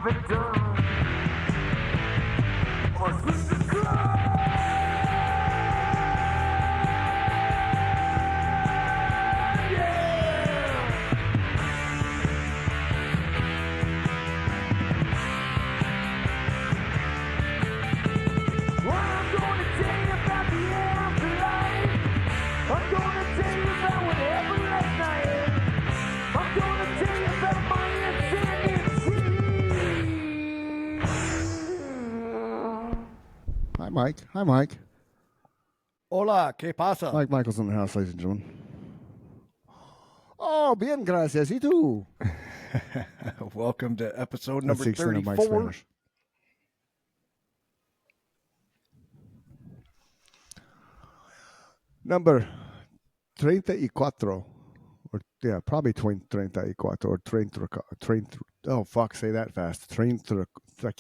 have it done. Or switch the club. Hi, Mike. Hola, ¿qué pasa? Mike Michael's in the house, ladies and gentlemen. Oh, bien, gracias. ¿Y tú? Welcome to episode number That's the extent of my 34. Spanish. Number 34. Or, yeah, probably 34 or 30. Oh, fuck, say that fast. 30. I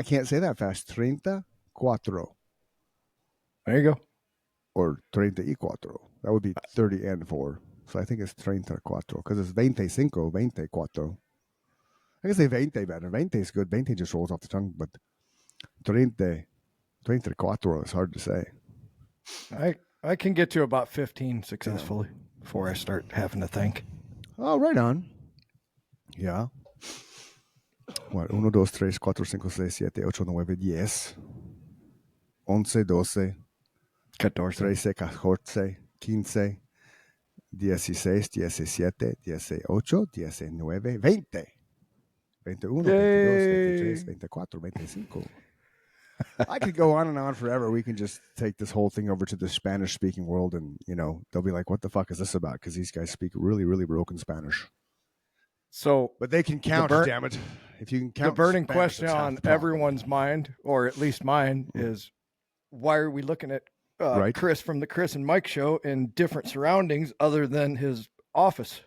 can't say that fast. 34. There you go. Or 34. That would be 30 and 4. So I think it's 34 because it's 25, 24. I can say 20 better. 20 is good. 20 just rolls off the tongue, but 30, 34 is hard to say. I can get to about 15 successfully before I start having to think. Oh, right on. Yeah. What? 1, 2, 3, 4, 5, 6, 7, 8, 9, 10, 11, 12, 14. 13, 14, 15, 16, 17, 18, 19, 20. 21, 22, 23, 24, 25. I could go on and on forever. We can just take this whole thing over to the Spanish-speaking world, and they'll be like, "What the fuck is this about?" Because these guys speak really, really broken Spanish. So, but they can count. Damn it! If you can count, the burning Spanish, question on everyone's mind, or at least mine, is why are we looking at Chris from the Chris and Mike show in different surroundings other than his office?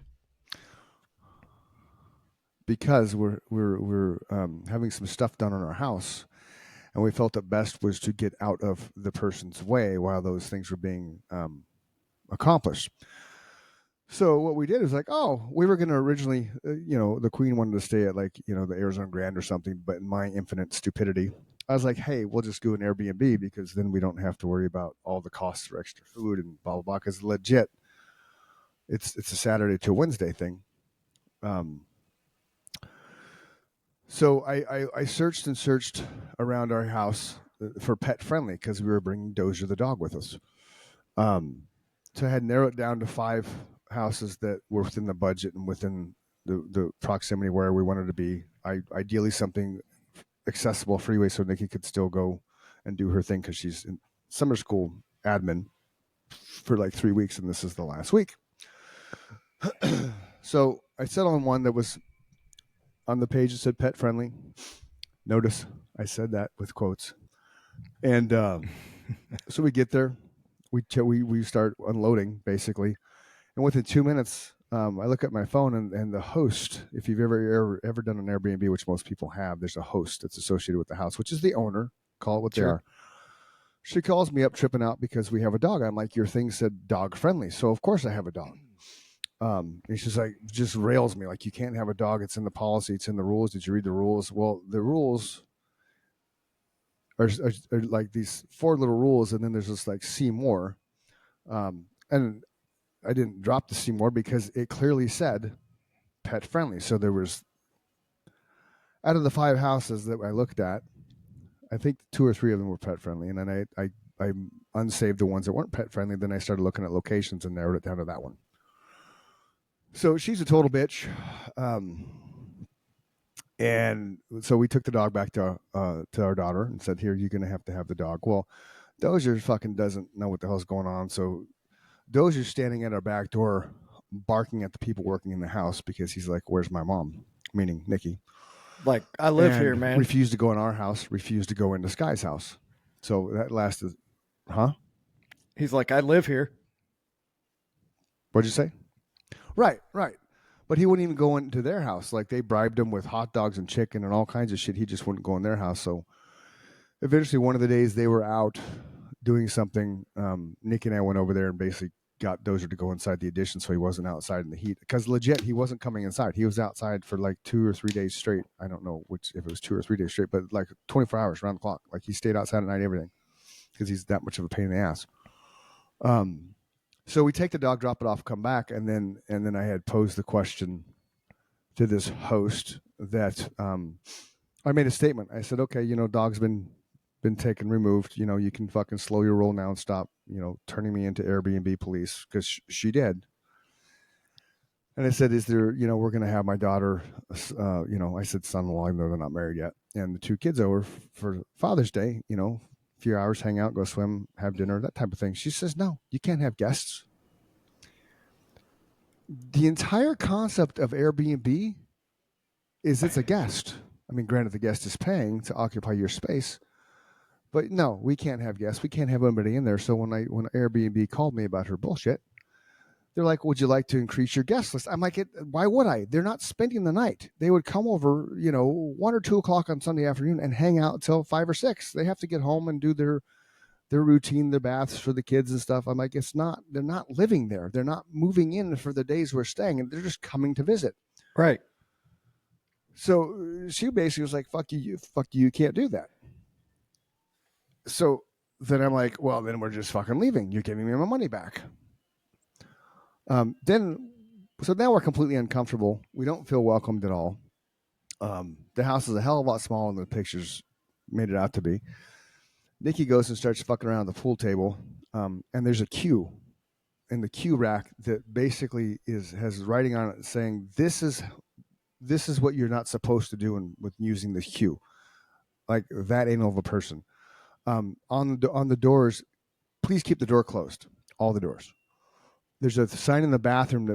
Because we're having some stuff done on our house, and we felt it best was to get out of the person's way while those things were being accomplished. So what we did is we were going to originally, the Queen wanted to stay at the Arizona Grand or something, but in my infinite stupidity, I was like, hey, we'll just do an Airbnb because then we don't have to worry about all the costs for extra food and blah, blah, blah. Because legit, it's a Saturday to Wednesday thing. So I searched and searched around our house for pet friendly because we were bringing Dozier the dog with us. So I had narrowed it down to 5 houses that were within the budget and within the proximity where we wanted to be. Ideally something accessible freeway so Nikki could still go and do her thing because she's in summer school admin for 3 weeks and this is the last week. So I settled on one that was on the page. It said pet friendly. Notice I said that with quotes. And so we get there. We start unloading basically. And within 2 minutes, I look at my phone and the host, if you've ever done an Airbnb, which most people have, there's a host that's associated with the house, which is the owner. Call it what they are. She calls me up tripping out because we have a dog. I'm like, your thing said dog friendly. So of course I have a dog. And she's like, just rails me like, you can't have a dog. It's in the policy. It's in the rules. Did you read the rules? Well, the rules are like these 4 little rules. And then there's just see more. And I didn't drop the see more because it clearly said pet friendly. So there was, out of the 5 houses that I looked at, I think 2 or 3 of them were pet friendly. And then I unsaved the ones that weren't pet friendly. Then I started looking at locations and narrowed it down to that one. So she's a total bitch. And so we took the dog back to our daughter and said, here, you're going to have the dog. Well, Dozier fucking doesn't know what the hell's going on. So Dozier's standing at our back door barking at the people working in the house because he's like, where's my mom? Meaning Nikki. Like, I live here, man. Refused to go in our house, refused to go into Sky's house. So that lasted, huh? He's like, I live here. What'd you say? Right. But he wouldn't even go into their house. Like, they bribed him with hot dogs and chicken and all kinds of shit. He just wouldn't go in their house. So eventually one of the days they were out doing something, Nick and I went over there and basically got Dozer to go inside the addition so he wasn't outside in the heat. Because legit, he wasn't coming inside. He was outside for like 2 or 3 days straight. I don't know if it was 2 or 3 days straight, but like 24 hours around the clock. Like he stayed outside at night, everything, because he's that much of a pain in the ass. So we take the dog, drop it off, come back, and then I had posed the question to this host that I made a statement. I said, okay, dog's been taken, removed. You can fucking slow your roll now and stop, turning me into Airbnb police, because she did. And I said, is there, we're going to have my daughter, I said son-in-law, even though they're not married yet, and the 2 kids over for Father's Day, a few hours, hang out, go swim, have dinner, that type of thing. She says, no, you can't have guests. The entire concept of Airbnb is it's a guest. I mean, granted, the guest is paying to occupy your space, but no, we can't have guests. We can't have anybody in there. So when Airbnb called me about her bullshit, they're like, would you like to increase your guest list? I'm like, why would I? They're not spending the night. They would come over, 1 or 2 o'clock on Sunday afternoon and hang out until 5 or 6. They have to get home and do their routine, their baths for the kids and stuff. I'm like, they're not living there. They're not moving in for the days we're staying, and they're just coming to visit. Right. So she basically was like, fuck you, you can't do that. So then I'm like, well, then we're just fucking leaving. You're giving me my money back. So now we're completely uncomfortable. We don't feel welcomed at all. The house is a hell of a lot smaller than the pictures made it out to be. Nikki goes and starts fucking around the pool table, and there's a cue in the cue rack that basically has writing on it saying, this is what you're not supposed to do with using the cue. Like that anal of a person. On the doors, please keep the door closed. All the doors. There's a sign in the bathroom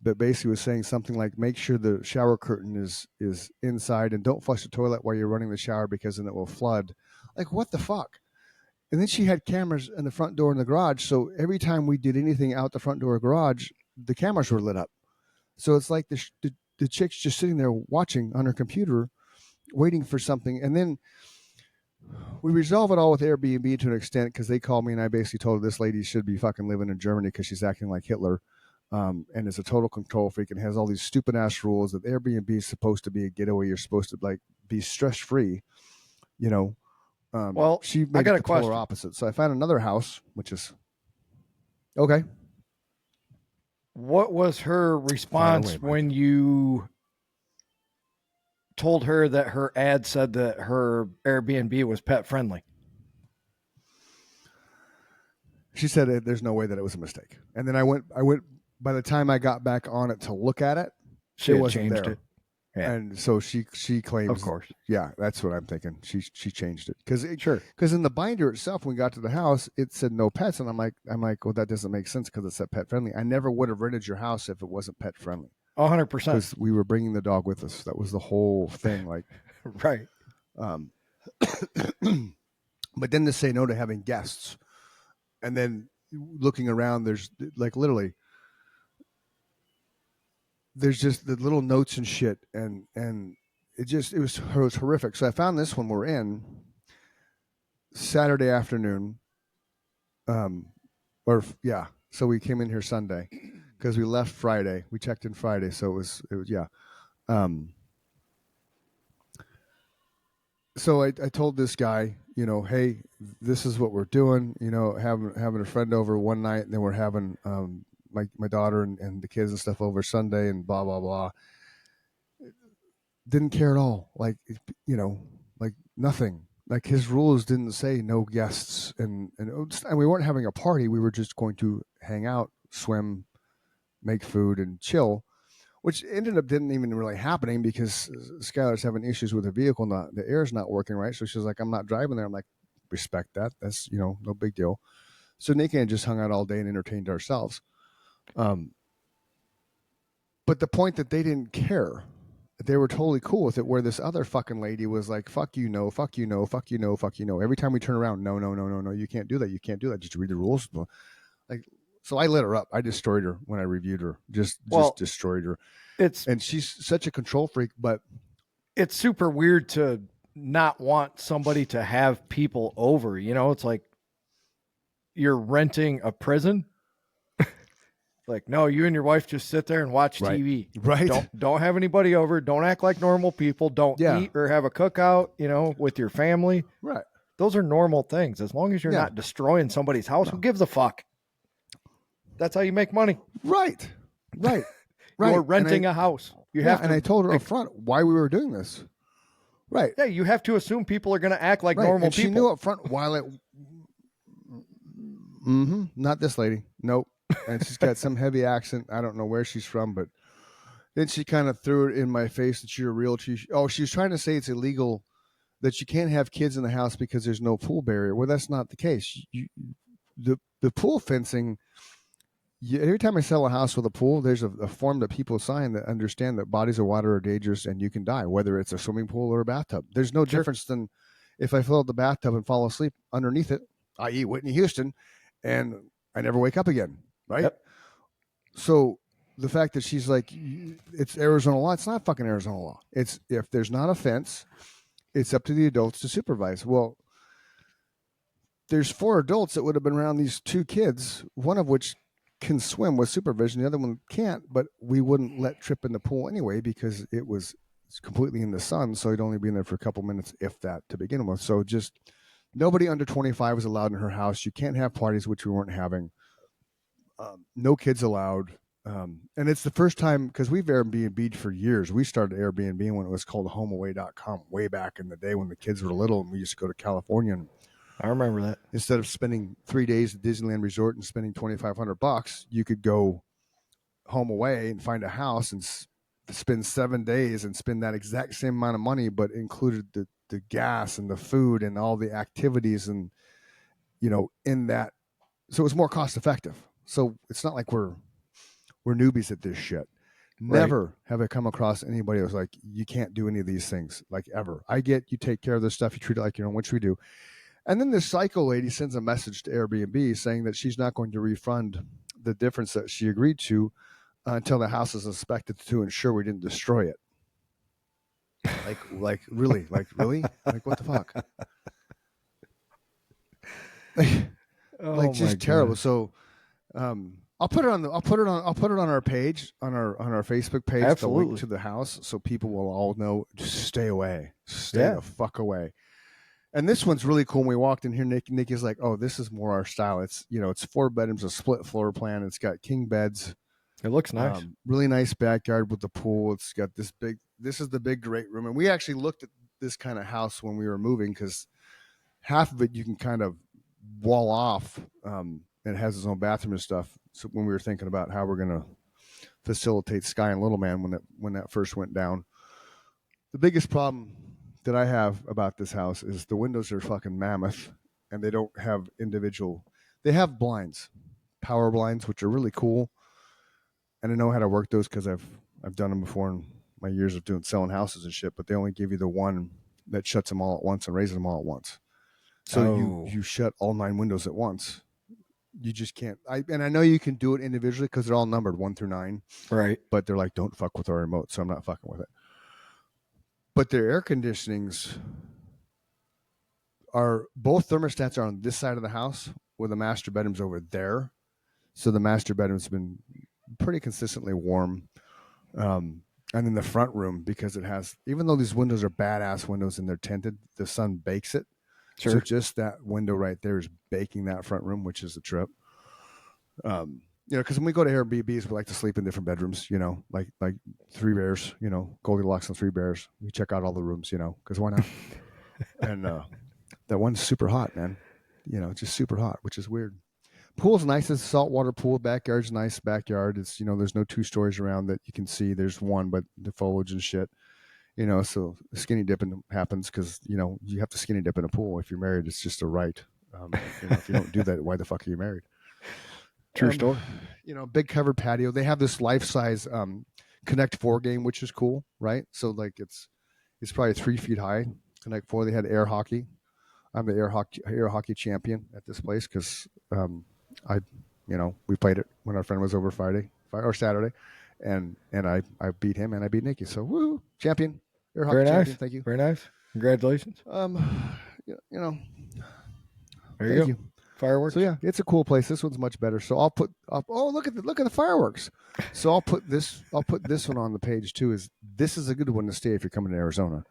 that basically was saying something like, make sure the shower curtain is inside and don't flush the toilet while you're running the shower, because then it will flood. Like, what the fuck? And then she had cameras in the front door in the garage. So every time we did anything out the front door or garage, the cameras were lit up. So it's like the chick's just sitting there watching on her computer, waiting for something. And then we resolve it all with Airbnb to an extent, because they called me and I basically told her this lady should be fucking living in Germany because she's acting like Hitler, and is a total control freak and has all these stupid ass rules that Airbnb is supposed to be a getaway. You're supposed to like be stress free, Well, she made I got it a the polar question. opposite. So I found another house, which is okay. What was her response when you told her that her ad said that her Airbnb was pet friendly? She said there's no way that it was a mistake. And then I went, by the time I got back on it to look at it, She it had wasn't changed there. it. Yeah. And so she claims, Of course. Yeah, that's what I'm thinking. She changed it Sure. because in the binder itself, when we got to the house, it said no pets, and I'm like, well, that doesn't make sense because it said pet friendly. I never would have rented your house if it wasn't pet friendly. 100%. Because we were bringing the dog with us. That was the whole thing. Like, Right. But then to say no to having guests, and then looking around, there's like literally. There's just the little notes and shit, and it was horrific. So I found this one we're in Saturday afternoon, So we came in here Sunday because we left Friday. We checked in Friday, so it was yeah. So I told this guy, hey, this is what we're doing. Having a friend over one night, and then we're having my daughter and the kids and stuff over Sunday, and blah blah blah. Didn't care at all. Like like nothing. Like his rules didn't say no guests, and we weren't having a party. We were just going to hang out, swim, make food, and chill, which ended up didn't even really happening because Skylar's having issues with her vehicle. The air's not working right, so she's like, I'm not driving there. I'm like, respect that. That's no big deal. So Nikki and I just hung out all day and entertained ourselves. But the point that they didn't care, they were totally cool with it, where this other fucking lady was like, fuck you, no, fuck you, no, fuck you, no, fuck you, no. Every time we turn around, no, you can't do that. You can't do that. Just read the rules. Like, so I lit her up. I destroyed her when I reviewed her. Just destroyed her. And she's such a control freak, but it's super weird to not want somebody to have people over. It's like you're renting a prison. Like, no, you and your wife just sit there and watch Right. TV. Right. Don't have anybody over. Don't act like normal people. Don't Yeah. eat or have a cookout, with your family. Right. Those are normal things. As long as you're Yeah. not destroying somebody's house, who gives a fuck? That's how you make money. Right. Right. Right. You're renting a house. You have to. And I told her up front why we were doing this. Right. Yeah, you have to assume people are going to act like Right. normal And people. she knew up front while it. Not this lady. Nope. And she's got some heavy accent. I don't know where she's from, but then she kind of threw it in my face that you're a realtor. She was trying to say it's illegal that you can't have kids in the house because there's no pool barrier. Well, that's not the case. The pool fencing. Every time I sell a house with a pool, there's a form that people sign that understand that bodies of water are dangerous and you can die, whether it's a swimming pool or a bathtub. There's no difference than if I fill out the bathtub and fall asleep underneath it, i.e. Whitney Houston, and I never wake up again, right? Yep. So the fact that she's like, it's Arizona law, it's not fucking Arizona law. It's if there's not a fence, it's up to the adults to supervise. Well, there's 4 adults that would have been around these 2 kids, one of which can swim with supervision, the other one can't, but we wouldn't let Trip in the pool anyway because it's completely in the sun, so he'd only be in there for a couple minutes, if that, to begin with. So just nobody under 25 was allowed in her house. You can't have parties, which we weren't having. No kids allowed. And it's the first time, because we've Airbnb'd for years. We started Airbnb when it was called HomeAway.com way back in the day when the kids were little, and we used to go to California. And I remember that. instead of spending 3 days at Disneyland Resort and spending $2,500, you could go home away and find a house and spend 7 days and spend that exact same amount of money, but included the gas and the food and all the activities and, in that. So it was more cost effective. So it's not like we're newbies at this shit. Never have I come across anybody who's like, you can't do any of these things, like, ever. I get you take care of this stuff, you treat it like your own, which we do. And then this psycho lady sends a message to Airbnb saying that she's not going to refund the difference that she agreed to until the house is inspected to ensure we didn't destroy it. Like really, like what the fuck? Just terrible. God. So, I'll put it on our page, on our Facebook page, Absolutely. the link to the house, so people will all know. Just stay away, the fuck away. And this one's really cool. When we walked in here, Nikki's like, "Oh, this is more our style. It's it's 4 bedrooms, a split floor plan. It's got king beds. It looks nice. Really nice backyard with the pool. It's got this big. This is the big great room. And we actually looked at this kind of house when we were moving because half of it you can kind of wall off. It has its own bathroom and stuff. So when we were thinking about how we're gonna facilitate Sky and Little Man when that first went down, the biggest problem that I have about this house is the windows are fucking mammoth, and they don't have individual. They have blinds, power blinds, which are really cool, and I know how to work those because I've done them before in my years of selling houses and shit. But they only give you the one that shuts them all at once and raises them all at once. So you shut all 9 windows at once. You just can't. I know you can do it individually because they're all numbered 1 through 9, right? But they're like, don't fuck with our remote, so I'm not fucking with it. But their air conditionings are, both thermostats are on this side of the house, where the master bedroom's over there. So the master bedroom's been pretty consistently warm. And in the front room, because it has, even though these windows are badass windows and they're tinted, the sun bakes it. Sure. So just that window right there is baking that front room, which is a trip. Because when we go to Airbnbs, we like to sleep in different bedrooms, like 3 bears, Goldilocks and 3 bears. We check out all the rooms, because why not? And that one's super hot, man. Just super hot, which is weird. Pool's nice. It's a saltwater pool. Backyard's nice backyard. It's, there's no 2 stories around that you can see. There's one, but the foliage and shit, so skinny dipping happens because, you have to skinny dip in a pool. If you're married, it's just a right. If you don't do that, why the fuck are you married? True story. Big covered patio. They have this life-size Connect 4 game, which is cool, right? So like it's probably 3 feet high. Connect 4. They had air hockey. I'm the air hockey champion at this place because we played it when our friend was over Friday or Saturday, and I beat him and I beat Nikki. So woo, champion, air hockey champion. Thank you. Very nice. Congratulations. There you go. You. Fireworks. So yeah, it's a cool place. This one's much better. So I'll put up. Oh, look at the fireworks. So I'll put this one on the page too. This is a good one to stay if you're coming to Arizona.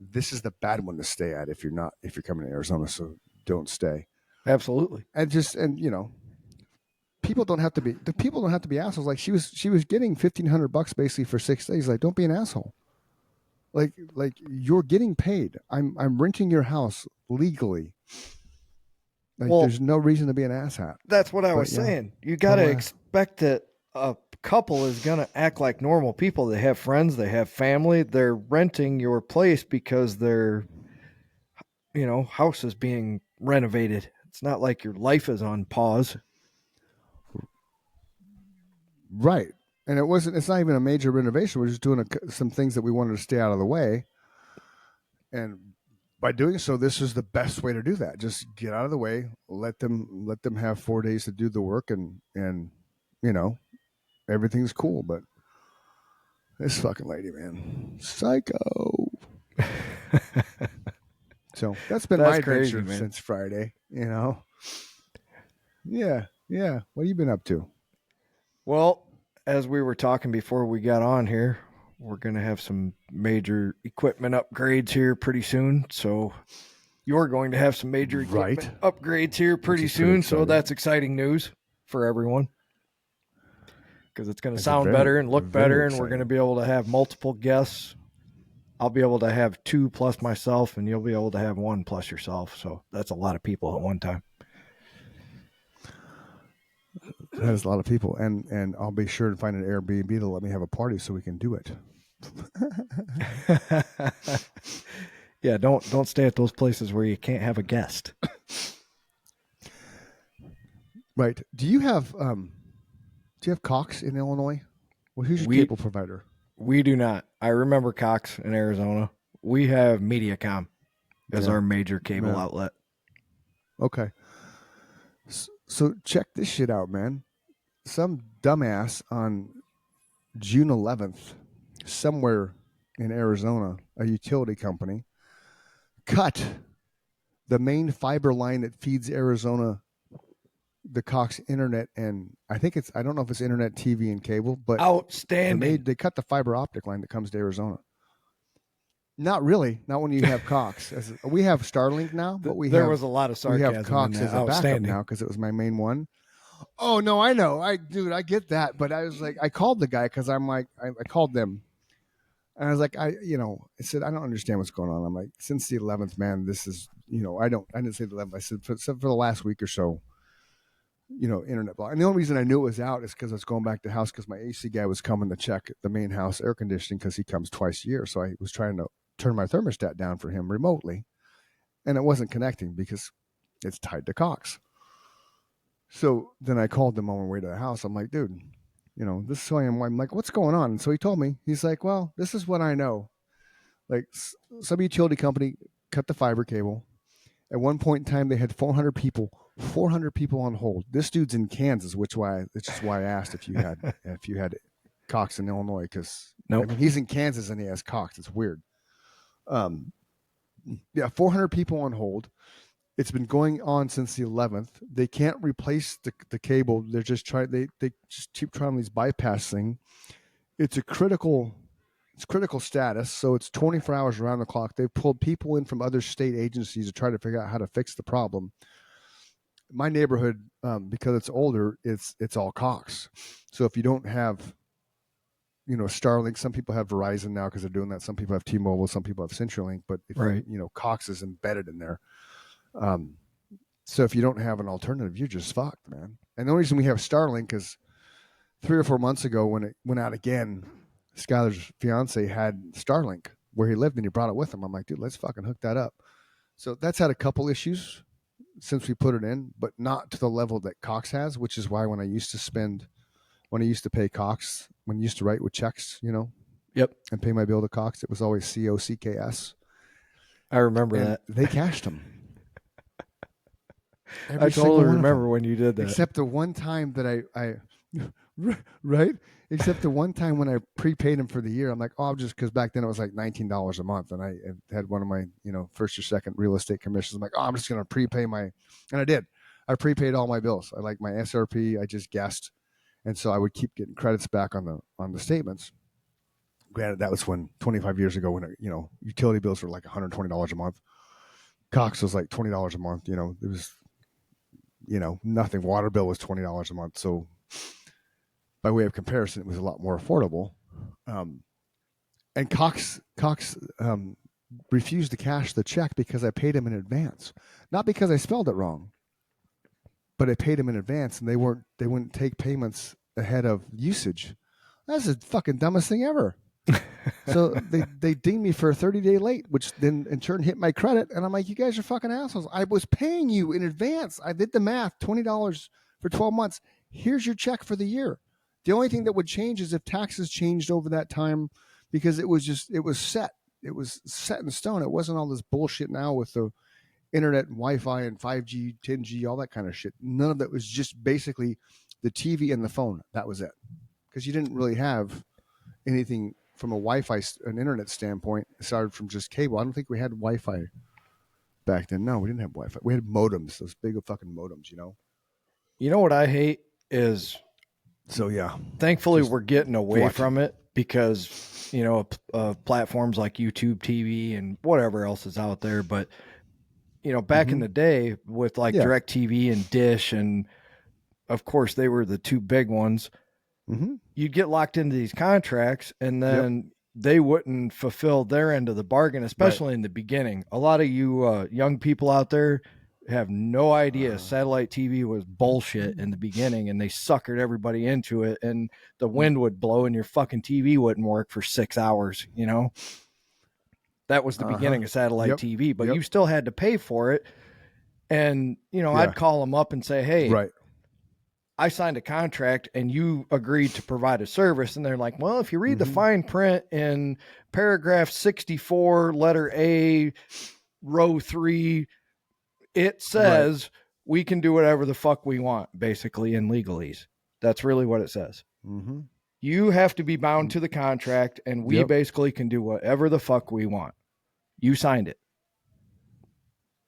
This is the bad one to stay at if you're coming to Arizona. So don't stay. Absolutely. And you know, people don't have to be assholes. Like she was getting $1,500 basically for 6 days. Like, don't be an asshole. Like you're getting paid. I'm renting your house legally. Like, there's no reason to be an asshat. That's what I was saying. You got to expect that a couple is going to act like normal people. They have friends, they have family. They're renting your place because their, house is being renovated. It's not like your life is on pause. Right. And it's not even a major renovation. We're just doing some things that we wanted to stay out of the way. And by doing so, this is the best way to do that. Just get out of the way, let them have 4 days to do the work, and everything's cool. But this fucking lady, man, psycho. So that's been my adventure since Friday. Yeah. What have you been up to? Well, as we were talking before we got on here, we're going to have some major equipment upgrades here pretty soon. So you're going to have some major equipment upgrades here pretty soon. So that's exciting news for everyone, because it's going to sound better and look better. And we're going to be able to have multiple guests. I'll be able to have 2 plus myself, and you'll be able to have 1 plus yourself. So that's a lot of people at one time. That is a lot of people, and I'll be sure to find an Airbnb to let me have a party so we can do it. Yeah, don't stay at those places where you can't have a guest. Right. Do you have Cox in Illinois? Well, who's your cable provider? We do not. I remember Cox in Arizona. We have Mediacom as our major cable outlet. Okay. So check this shit out, man. Some dumbass on June 11th, somewhere in Arizona, a utility company, cut the main fiber line that feeds Arizona the Cox internet, and I don't know if it's internet, TV, and cable, but outstanding. They cut the fiber optic line that comes to Arizona. Not really. Not when you have Cox. We have Starlink now, but there was a lot of sarcasm. We have Cox as a backup now because it was my main one. Oh no, I know, I get that, but I was like, I called the guy because I'm like, I called them, and I was like, I said, I don't understand what's going on. I'm like, since the 11th, man, this is, I didn't say the 11th. I said for the last week or so, internet block. And the only reason I knew it was out is because I was going back to the house because my AC guy was coming to check the main house air conditioning because he comes twice a year. So I was trying to turn my thermostat down for him remotely, and it wasn't connecting because it's tied to Cox. So then I called them on my way to the house. I'm like, dude, this is who I am. I'm like, what's going on? And so he told me. He's like, well, this is what I know. Like, some utility company cut the fiber cable. At one point in time, they had 400 people on hold. This dude's in Kansas, which is why I asked if you had Cox in Illinois, because he's in Kansas and he has Cox. It's weird. 400 people on hold. It's been going on since the 11th. They can't replace the cable. They're just they just keep trying these bypass thing. It's critical status, so it's 24 hours around the clock. They've pulled people in from other state agencies to try to figure out how to fix the problem. My neighborhood, because it's older, it's all Cox. So if you don't have, Starlink, some people have Verizon now because they're doing that. Some people have T-Mobile, some people have CenturyLink, but Cox is embedded in there. So if you don't have an alternative, you're just fucked, man. And the only reason we have Starlink is 3 or 4 months ago when it went out again, Skylar's fiance had Starlink where he lived and he brought it with him. I'm like, dude, let's fucking hook that up. So that's had a couple issues since we put it in, but not to the level that Cox has, which is why when I used to pay Cox, when I used to write with checks, Yep, and pay my bill to Cox, it was always COCKS. I remember that. They cashed them. I totally remember when you did that. Except the one time that I right? Except the one time when I prepaid him for the year. I'm like, because back then it was like $19 a month. And I had one of my, first or second real estate commissions. I'm like, I'm just going to prepay and I did. I prepaid all my bills. I like my SRP. I just guessed, and so I would keep getting credits back on the statements. Granted, that was 25 years ago when utility bills were like $120 a month. Cox was like $20 a month. It was nothing. Water bill was $20 a month. So by way of comparison, it was a lot more affordable. And Cox refused to cash the check because I paid him in advance, not because I spelled it wrong, but I paid him in advance, and they wouldn't take payments ahead of usage. That's the fucking dumbest thing ever. So they dinged me for a 30-day late, which then in turn hit my credit, and I'm like, you guys are fucking assholes. I was paying you in advance. I did the math, $20 for 12 months. Here's your check for the year. The only thing that would change is if taxes changed over that time, because it was set. It was set in stone. It wasn't all this bullshit now with the internet and Wi-Fi and 5G, 10G, all that kind of shit. None of that. Was just basically the TV and the phone. That was it. Because you didn't really have anything from a Wi-Fi, an internet standpoint, aside from just cable. I don't think we had Wi-Fi back then. No, we didn't have Wi-Fi. We had modems, those big fucking modems, You know what I hate is, so yeah. Thankfully, we're getting away from it because, platforms like YouTube TV and whatever else is out there. But, back in the day with like DirecTV and Dish, and of course they were the two big ones, you'd get locked into these contracts and then they wouldn't fulfill their end of the bargain, especially in the beginning. A lot of you young people out there have no idea satellite TV was bullshit in the beginning, and they suckered everybody into it, and the wind would blow and your fucking TV wouldn't work for 6 hours. That was the beginning of satellite TV, but you still had to pay for it. And, I'd call them up and say, hey, I signed a contract and you agreed to provide a service. And they're like, well, if you read the fine print in paragraph 64, letter A, row 3, it says we can do whatever the fuck we want, basically, in legalese. That's really what it says. You have to be bound to the contract, and we basically can do whatever the fuck we want. You signed it.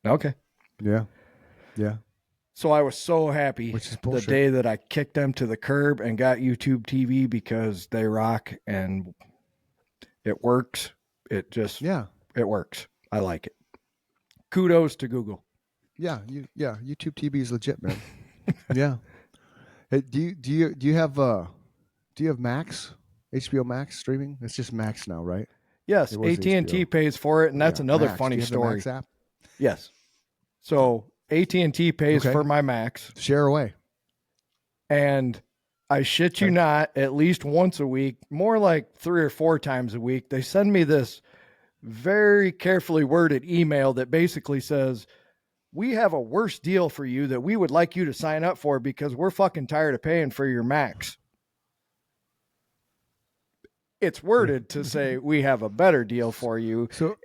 Okay. Yeah. Yeah. So I was so happy the day that I kicked them to the curb and got YouTube TV, because they rock and it works. It works. I like it. Kudos to Google. Yeah, YouTube TV is legit, man. Yeah. Hey, do you have Max, HBO Max streaming? It's just Max now, right? Yes, AT&T pays for it, and that's another funny story. Max app? Yes. So AT&T pays for my Max. Share away. And I shit you not, at least once a week, more like 3 or 4 times a week, they send me this very carefully worded email that basically says, we have a worse deal for you that we would like you to sign up for because we're fucking tired of paying for your Max. It's worded to say we have a better deal for you. So,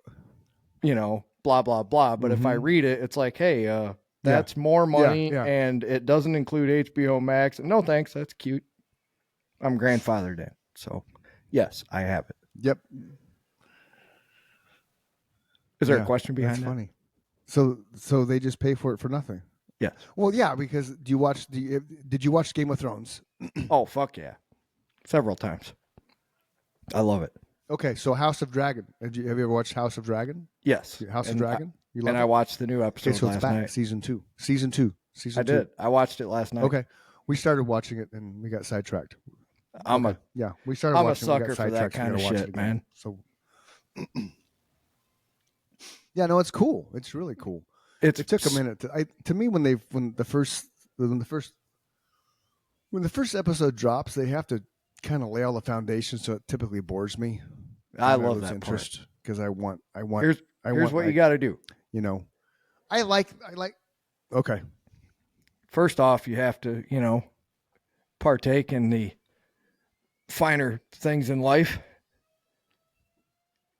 blah, blah, blah. But if I read it, it's like, hey, that's more money and it doesn't include HBO Max. No, thanks. That's cute. I'm grandfathered in. So, yes, I have it. Yep. Is there a question behind that? That's funny. So they just pay for it for nothing. Yes. Well, yeah, because did you watch Game of Thrones? Oh, fuck yeah. Several times. I love it. Okay, so House of Dragon. Have you ever watched House of Dragon? Yes. House of Dragon? I watched the new episode so it's last night. night. Season 2. Season 2. I did. I watched it last night. Okay. We started watching it and we got sidetracked. We started I'm watching a sucker for that kind of shit, man. So yeah, no, it's cool. It's really cool. It took a minute to me when the first episode drops, they have to kind of lay all the foundation, so it typically bores me. I love that interest because I want. Here's what you got to do. I like. Okay. First off, you have to partake in the finer things in life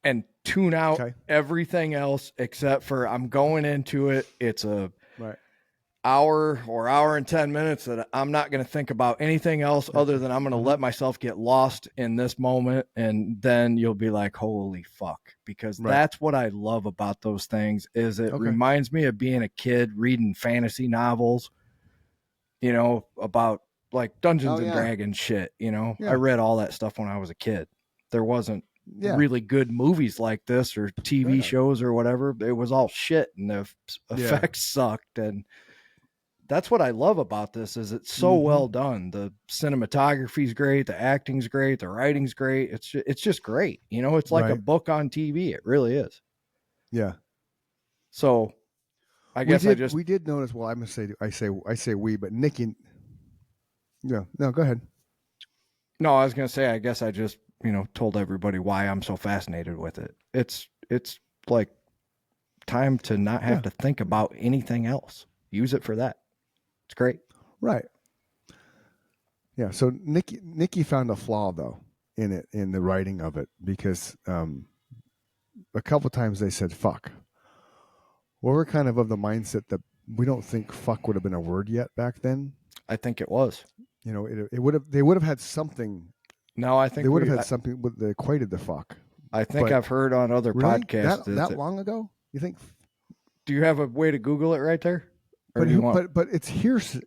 and tune out everything else except for I'm going into it. It's a hour or hour and 10 minutes that I'm not going to think about anything else other than I'm going to let myself get lost in this moment. And then you'll be like, holy fuck, because that's what I love about those things is it reminds me of being a kid reading fantasy novels you know, about like Dungeons Oh, and yeah. Dragons shit. You know, Yeah. I read all that stuff when I was a kid. There wasn't Yeah. really good movies like this or TV Right. shows or whatever. It was all shit, and the effects sucked. And that's what I love about this is it's so well done. The cinematography's great, the acting's great, the writing's great. It's just great. You know, it's like a book on TV. It really is. Yeah. So I guess we did notice. Well, I'm gonna say we, but Nikki. Yeah. No, go ahead. No, I was gonna say I guess I just, you know, told everybody why I'm so fascinated with it. It's like time to not have to think about anything else. Use it for that. It's great. Right. Yeah. So Nikki found a flaw though in it, in the writing of it, because a couple times they said fuck. Well, we're kind of the mindset that we don't think fuck would have been a word yet back then. I think it was. You know, they would have had something. No, I think they would have had something that equated to fuck. I think I've heard on other really? podcasts that long ago. You think? Do you have a way to Google it right there? Or But it's hearsay.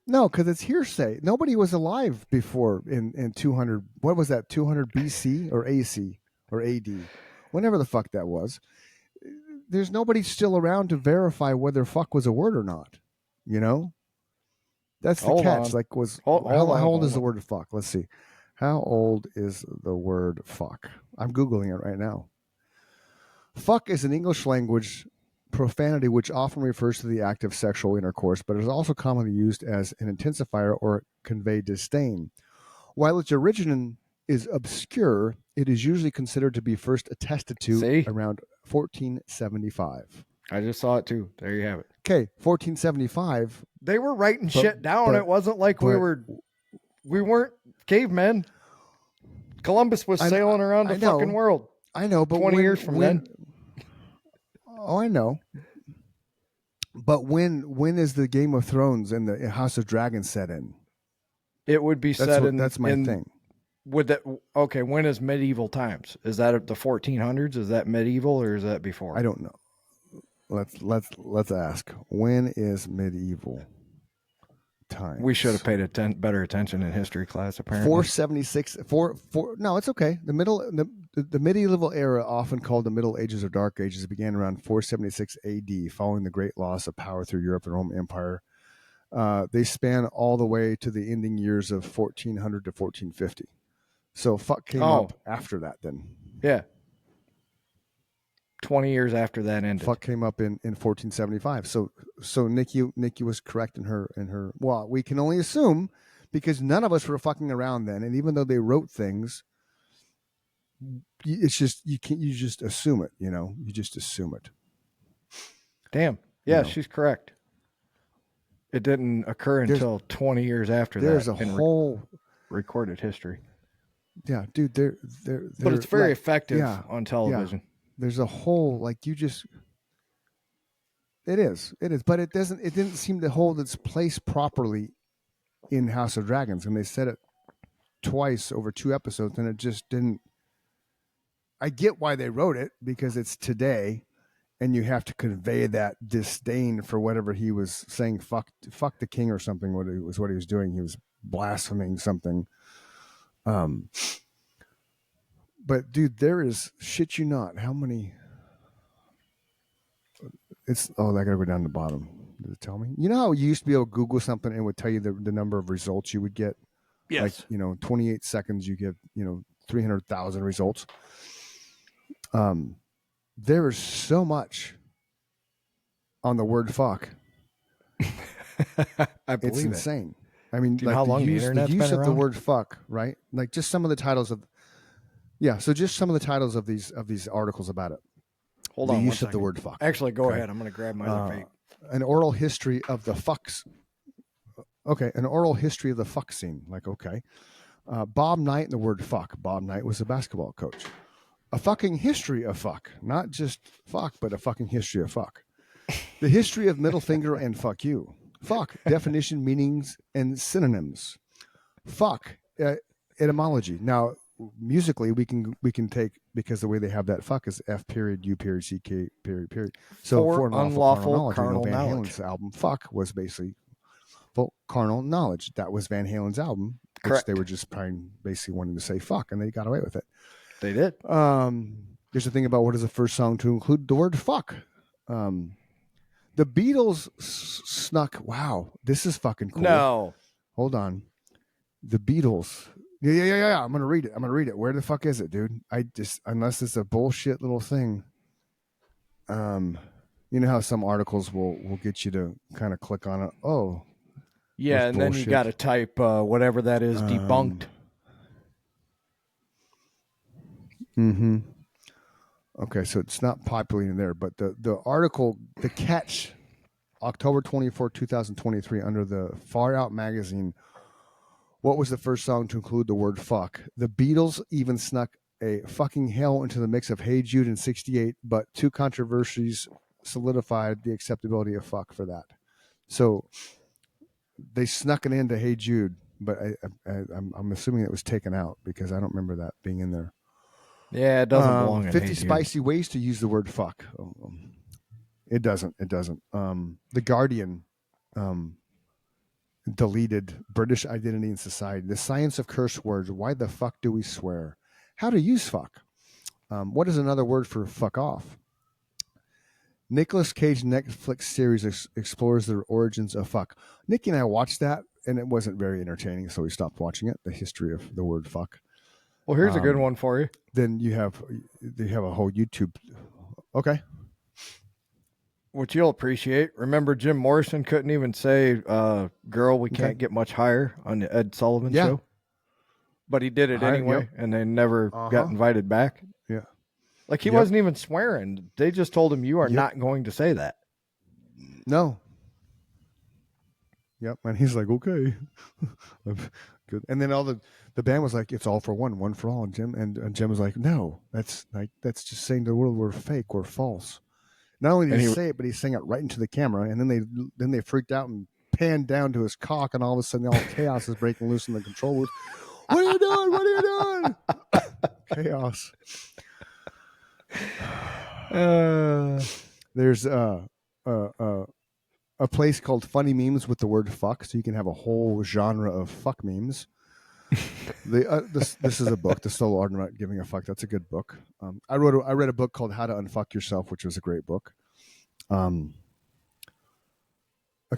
No, because it's hearsay. Nobody was alive before in 200. What was that? 200 BC or AC or AD, whenever the fuck that was. There's nobody still around to verify whether fuck was a word or not. You know, that's the catch. Like, how old is the word fuck? Let's see. How old is the word fuck? I'm Googling it right now. Fuck is an English language profanity which often refers to the act of sexual intercourse, but is also commonly used as an intensifier or convey disdain. While its origin is obscure, it is usually considered to be first attested to around 1475. I just saw it too. There you have it. Okay, 1475. They were writing shit down. It wasn't like we weren't cavemen. Columbus was sailing around the fucking world. I know, but 20 years from then. Oh, I know. But when is the Game of Thrones and the House of Dragons set in? It would be that's my thing. Would that okay? When is medieval times? Is that the 1400s? Is that medieval or is that before? I don't know. Let's ask. When is medieval times? We should have paid better attention in history class. Apparently, 476. No, it's okay. The medieval era, often called the Middle Ages or Dark Ages, began around 476 A.D. following the great loss of power through Europe and Roman Empire. They span all the way to the ending years of 1400 to 1450. So fuck came up after that then. Yeah. 20 years after that ended. Fuck came up in 1475. So Nikki was correct in her. Well, we can only assume because none of us were fucking around then, and even though they wrote things, it's just you just assume it. You know, you just assume it. Damn. Yeah, she's correct. It didn't occur until 20 years after that. There's a whole recorded history. Yeah, dude. But it's very effective on television. Yeah. There's a whole It is, but it didn't seem to hold its place properly in House of Dragons, and they said it twice over 2 episodes, and it just didn't. I get why they wrote it because it's today, and you have to convey that disdain for whatever he was saying. Fuck the king or something. What he was doing. He was blaspheming something. But dude, there is shit you not. How many? I gotta go down to the bottom. Does it tell me? You know how you used to be able to Google something and it would tell you the number of results you would get? Yes. Like, 28 seconds, you get, 300,000 results. There is so much on the word fuck. I believe it's insane. I mean, how long the internet's use been of the around? word fuck, right? Like just some of the titles of, so just some of the titles of these articles about it. Hold the on. use of the word fuck. Actually, go ahead. I'm going to grab my other vape. An oral history of the fucks. Okay, an oral history of the fuck scene. Like, okay. Bob Knight and the word fuck. Bob Knight was a basketball coach. A fucking history of fuck. Not just fuck, but a fucking history of fuck. The history of middle finger and fuck you. Fuck. Definition, meanings, and synonyms. Fuck. Etymology. Now, musically, we can take, because the way they have that fuck is F period, U period, C period. So For unlawful carnal carnal Van knowledge. Halen's album Fuck was basically lustful carnal knowledge. That was Van Halen's album, which Correct. they were just basically wanting to say fuck, and they got away with it. They did. There's a thing about what is the first song to include the word fuck. The Beatles snuck. Wow, this is fucking cool. No. Hold on. The Beatles. Yeah. I'm gonna read it. Where the fuck is it, dude? Unless it's a bullshit little thing. You know how some articles will get you to kind of click on it. Oh, yeah, and bullshit. then you got to type whatever that is, debunked. Mm-hmm. Okay, so it's not populating there, but the article, the catch, October 24, 2023, under the Far Out magazine. What was the first song to include the word fuck? The Beatles even snuck a fucking hell into the mix of Hey Jude in 68, but two controversies solidified the acceptability of fuck for that. So they snuck it into Hey Jude, but I'm assuming it was taken out because I don't remember that being in there. Yeah, it doesn't belong in 50 Hey Jude. spicy ways to use the word fuck. It doesn't. The Guardian deleted British Identity and Society. The Science of Curse Words. Why the fuck do we swear? How to use fuck. What is another word for fuck off? Nicolas Cage Netflix series explores the origins of fuck. Nikki and I watched that, and it wasn't very entertaining, so we stopped watching it. The history of the word fuck. Well, here's a good one for you. Then they have a whole YouTube. Okay. Which you'll appreciate. Remember, Jim Morrison couldn't even say, girl, we can't get much higher on the Ed Sullivan show. But he did it anyway, and they never got invited back. Yeah. Like, he wasn't even swearing. They just told him, you are not going to say that. No. Yep. And he's like, okay. Good. And then all the band was like, it's all for one for all. And Jim was like, no, that's just saying to the world we're fake, we're false. Not only did he say it, but he sang it right into the camera. And then they freaked out and panned down to his cock, and all of a sudden all chaos is breaking loose in the control booth. What are you doing? What are you doing? Chaos. There's a place called Funny Memes with the word fuck, so you can have a whole genre of fuck memes. This is a book, The Solo Art of Not Giving a Fuck. That's a good book. I read a book called How to Unfuck Yourself, which was a great book. A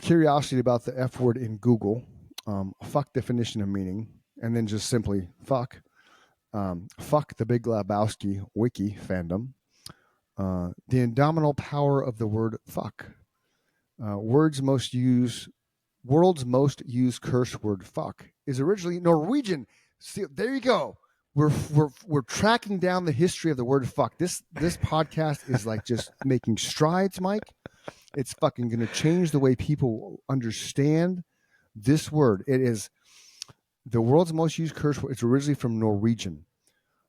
curiosity about the F word in Google. Fuck definition of meaning, and then just simply fuck. Fuck the Big Lebowski wiki fandom. The indomitable power of the word fuck. World's most used curse word fuck is originally Norwegian. See, there you go. We're tracking down the history of the word fuck. This podcast is like just making strides, Mike. It's fucking going to change the way people understand this word. It is the world's most used curse word. It's originally from Norwegian.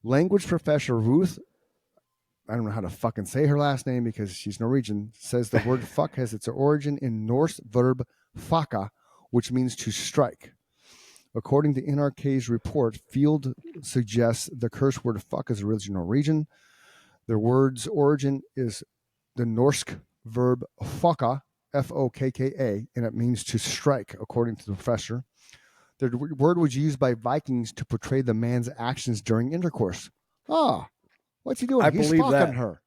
Language professor Ruth, I don't know how to fucking say her last name because she's Norwegian, says the word fuck has its origin in Norse verb Fokka, which means to strike. According to NRK's report, Field suggests the curse word fuck is originally Norwegian. The word's origin is the Norse verb Fokka, Fokka, and it means to strike, according to the professor. The word was used by Vikings to portray the man's actions during intercourse. What's he doing? He's believe fucking that. her.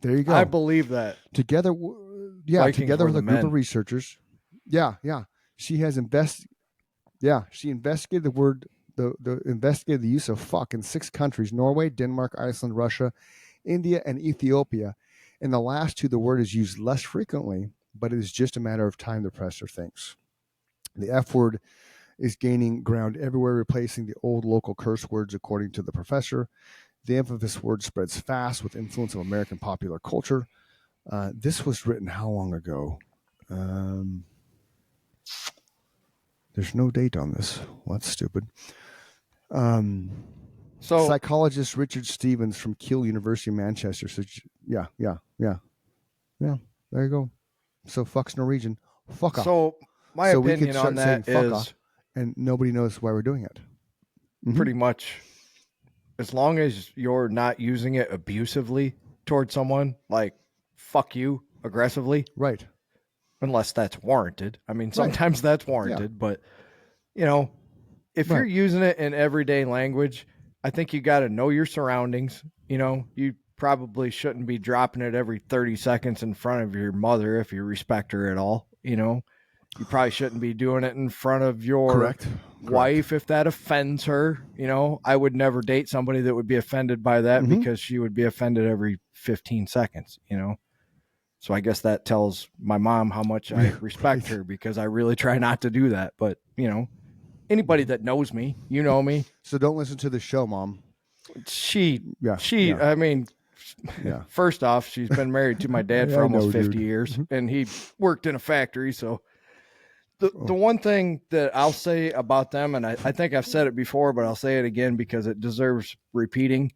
There you go. I believe that. Together with a group of researchers. She investigated the word, investigated the use of fuck in 6 countries: Norway, Denmark, Iceland, Russia, India, and Ethiopia. In the last 2, the word is used less frequently, but it is just a matter of time, the professor thinks. The F word is gaining ground everywhere, replacing the old local curse words, according to the professor. The infamous word spreads fast with influence of American popular culture. This was written how long ago? There's no date on this. Well, that's stupid. Psychologist Richard Stevens from Keele University, Manchester says, yeah. There you go. So fuck's Norwegian. Fucka. So my opinion on that is, and nobody knows why we're doing it. Pretty much, as long as you're not using it abusively towards someone, like fuck you aggressively, right? unless that's warranted. I mean, sometimes that's warranted, but you know, if you're using it in everyday language, I think you got to know your surroundings. You know, you probably shouldn't be dropping it every 30 seconds in front of your mother if you respect her at all. You know, you probably shouldn't be doing it in front of your wife if that offends her. You know, I would never date somebody that would be offended by that because she would be offended every 15 seconds, you know. So I guess that tells my mom how much I respect her, because I really try not to do that. But, you know, anybody that knows me, you know me. So don't listen to the show, Mom. I mean, first off, she's been married to my dad for almost 50 years, and he worked in a factory. So the one thing that I'll say about them, and I think I've said it before, but I'll say it again because it deserves repeating.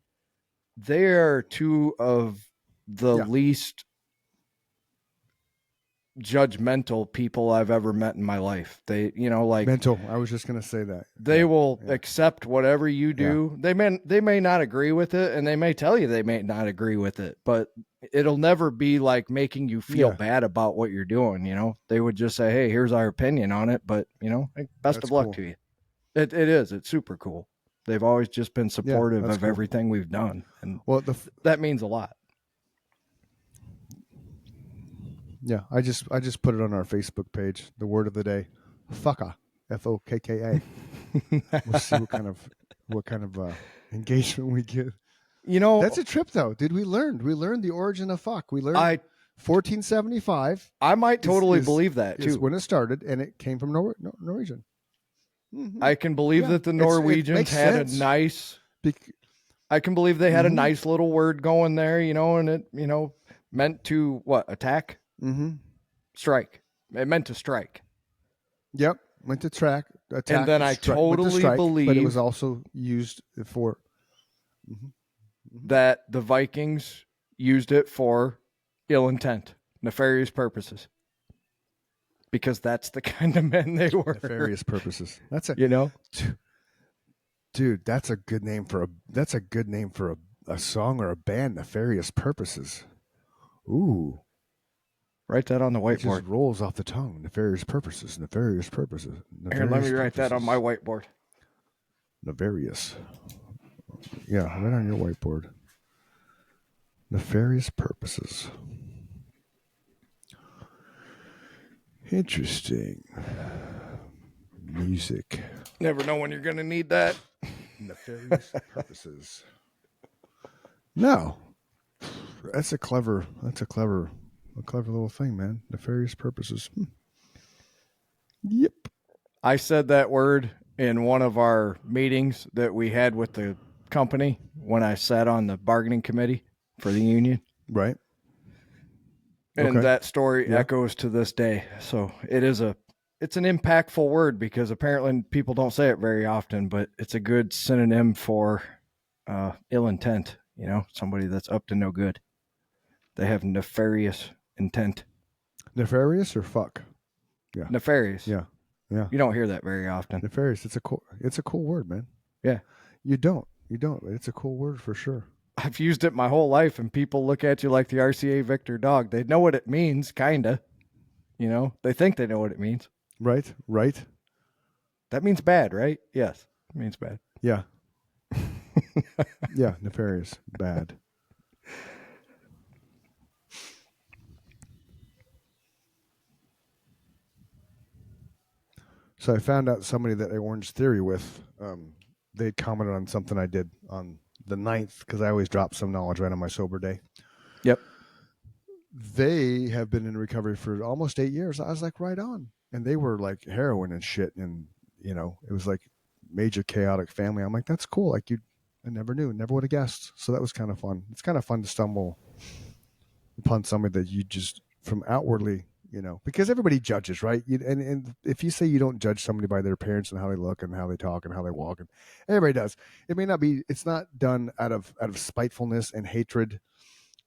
They are two of the least judgmental people I've ever met in my life. They, you know, like mental. I was just going to say that they will accept whatever you do. They may not agree with it, and they may tell you they may not agree with it, but it'll never be like making you feel bad about what you're doing. You know, they would just say, "Hey, here's our opinion on it," but you know, best of luck to you. It's super cool. They've always just been supportive of everything we've done, and that means a lot. Yeah, I just put it on our Facebook page. The word of the day, Fokka, Fokka. We'll see what kind of engagement we get. You know, that's a trip though. We learned the origin of fuck. We learned 1475. I might totally believe that too. Is when it started, and it came from Norwegian. Mm-hmm. I can believe that the Norwegians had a nice. I can believe they had a nice little word going there, you know, and it, you know, meant to attack. Strike. It meant to strike. Yep, meant to attack. And then I totally believe, but it was also used for that the Vikings used it for ill intent, nefarious purposes, because that's the kind of men they were. Nefarious purposes. That's dude. That's a good name for a song or a band. Nefarious purposes. Ooh. Write that on the whiteboard. It just rolls off the tongue. Nefarious purposes. Nefarious purposes. Here, let me write that on my whiteboard. Nefarious. Yeah, right on your whiteboard. Nefarious purposes. Interesting. Music. Never know when you're going to need that. Nefarious purposes. No. That's a clever little thing, man. Nefarious purposes. Yep. I said that word in one of our meetings that we had with the company when I sat on the bargaining committee for the union. Right. And that story echoes to this day. So it's an impactful word because apparently people don't say it very often, but it's a good synonym for ill intent. You know, somebody that's up to no good. They have nefarious intent. Nefarious or fuck? Yeah. Nefarious. Yeah. Yeah. You don't hear that very often. Nefarious. It's a cool word, man. Yeah. You don't. It's a cool word for sure. I've used it my whole life, and people look at you like the RCA Victor dog. They know what it means, kinda. You know, they think they know what it means. Right. That means bad, right? Yes. It means bad. Yeah. Yeah, nefarious. Bad. So I found out somebody that I Orange Theory with, they commented on something I did on the 9th, because I always drop some knowledge right on my sober day. Yep. They have been in recovery for almost 8 years. I was like, right on. And they were like heroin and shit. And, you know, it was like major chaotic family. I'm like, that's cool. Like I never knew, never would have guessed. So that was kind of fun. It's kind of fun to stumble upon somebody that you just from outwardly, you know, because everybody judges, right? And if you say you don't judge somebody by their appearance and how they look and how they talk and how they walk, and everybody does, it may not be. It's not done out of spitefulness and hatred.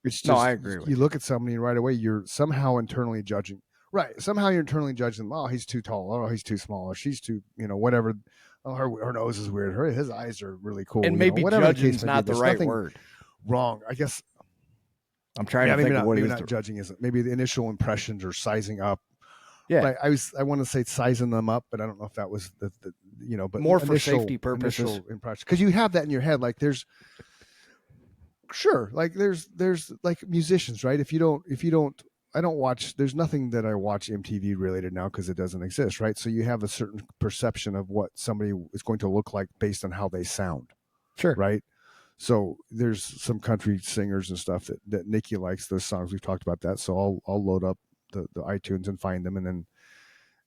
It's just, no, I agree with you. Look at somebody and right away you're somehow internally judging. Right, somehow you're internally judging them. Oh, he's too tall. Oh, he's too small. Or she's too, you know, whatever. Oh, her nose is weird. His eyes are really cool. And maybe judging is not the right word. Wrong, I guess. I'm trying to think of what maybe it is. Judging isn't. Maybe the initial impressions or sizing up Yeah. Right. I want to say sizing them up, but I don't know if that was the but More for safety purposes. Because you have that in your head. Like there's like musicians, right? If you don't, I don't watch. There's nothing that I watch MTV related now because it doesn't exist, right? So you have a certain perception of what somebody is going to look like based on how they sound, Sure. right? So there's some country singers and stuff that Nikki likes those songs. We've talked about that. So I'll load up the iTunes and find them. And then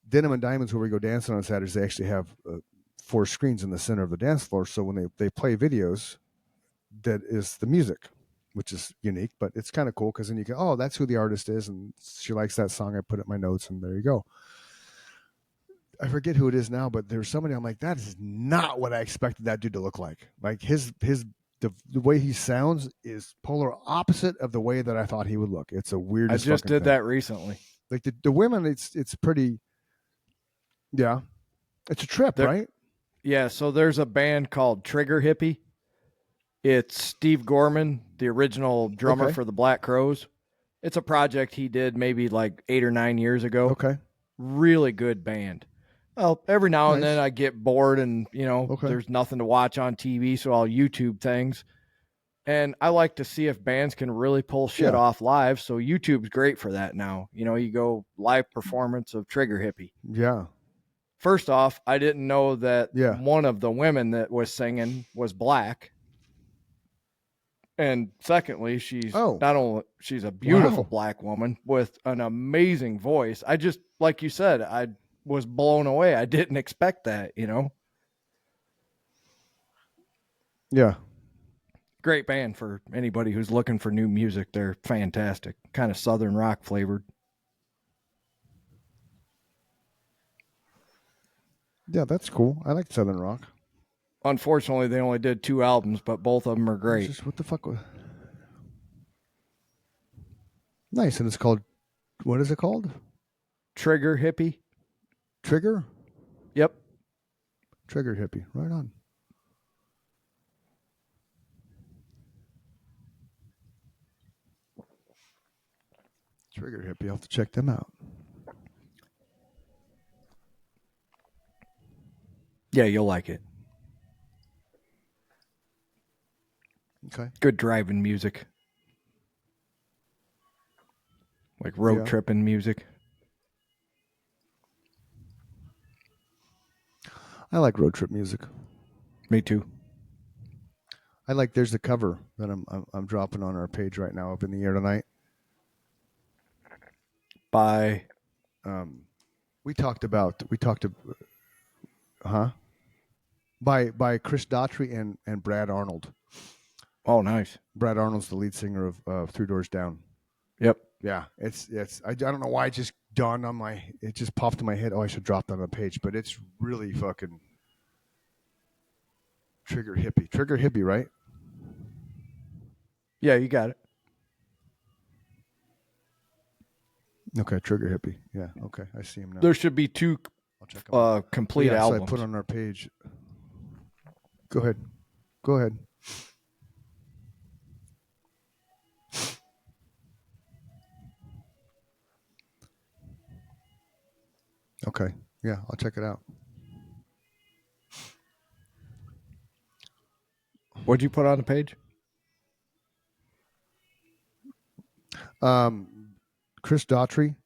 Denim and Diamonds, where we go dancing on Saturdays, they actually have 4 screens in the center of the dance floor. So when they play videos, that is the music, which is unique, but it's kind of cool because then you go, oh, that's who the artist is. And she likes that song. I put it in my notes and there you go. I forget who it is now, but there's somebody I'm like, that is not what I expected that dude to look like. Like the way he sounds is polar opposite of the way that I thought he would look. It's the weirdest. I just did that recently. Like the women, it's pretty. Yeah, it's a trip, right? Yeah. So there's a band called Trigger Hippie. It's Steve Gorman, the original drummer for the Black Crowes. It's a project he did maybe like 8 or 9 years ago. Okay. Really good band. Well, every now and then I get bored and, there's nothing to watch on TV, so I'll YouTube things. And I like to see if bands can really pull shit off live, so YouTube's great for that now. You go live performance of Trigger Hippie. Yeah. First off, I didn't know that one of the women that was singing was black. And secondly, she's she's a beautiful black woman with an amazing voice. I just, like you said, I was blown away. I didn't expect that, Yeah. Great band for anybody who's looking for new music. They're fantastic. Kind of Southern rock flavored. Yeah, that's cool. I like Southern rock. Unfortunately, they only did 2 albums, but both of them are great. What the fuck? Nice. And it's called, what is it called? Trigger Hippie. Trigger? Yep. Trigger Hippie. Right on. Trigger Hippie. I'll have to check them out. Yeah, you'll like it. Okay. Good driving music. Like road tripping music. I like road trip music. Me too. There's a cover that I'm dropping on our page right now, Up in the Air Tonight. By by Chris Daughtry and Brad Arnold. Oh, nice. Brad Arnold's the lead singer of Three Doors Down. Yep. Yeah, I don't know why it just dawned on it just popped in my head. Oh, I should drop that on the page, but it's really fucking Trigger Hippie, right? Yeah, you got it. Okay, Trigger Hippie. Yeah, okay, I see him now. There should be 2 complete albums. So I put on our page. Go ahead. Okay. Yeah, I'll check it out. What'd you put on the page? Chris Daughtry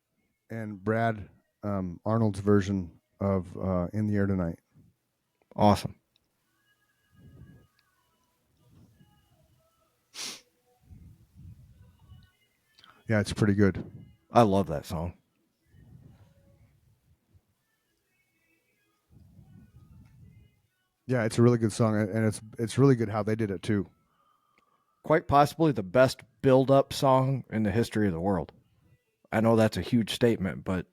and Brad Arnold's version of In the Air Tonight. Awesome. Yeah, it's pretty good. I love that song. Yeah, it's a really good song, and it's really good how they did it too. Quite possibly the best build-up song in the history of the world. I know that's a huge statement, but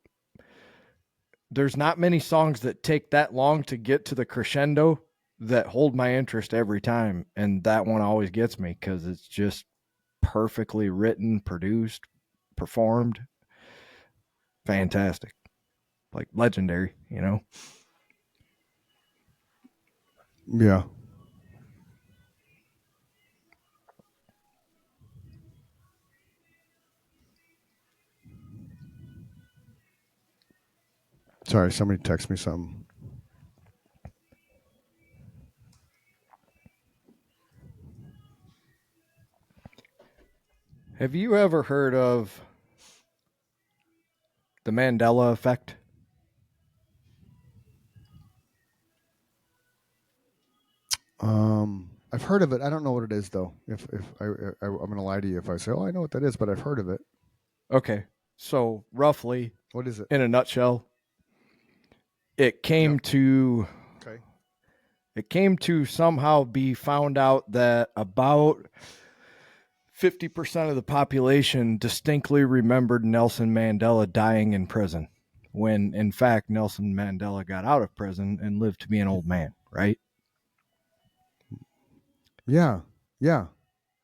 there's not many songs that take that long to get to the crescendo that hold my interest every time, and that one always gets me because it's just perfectly written, produced, performed. Fantastic. Like legendary, Yeah. Sorry, somebody text me something. Have you ever heard of the Mandela Effect? I've heard of it. I don't know what it is though. If I'm going to lie to you if I say, "Oh, I know what that is," but I've heard of it. Okay. So roughly, What is it? in a nutshell, it came to Okay. it came to somehow be found out that about 50% of the population distinctly remembered Nelson Mandela dying in prison, when in fact Nelson Mandela got out of prison and lived to be an old man, right? Yeah. Yeah.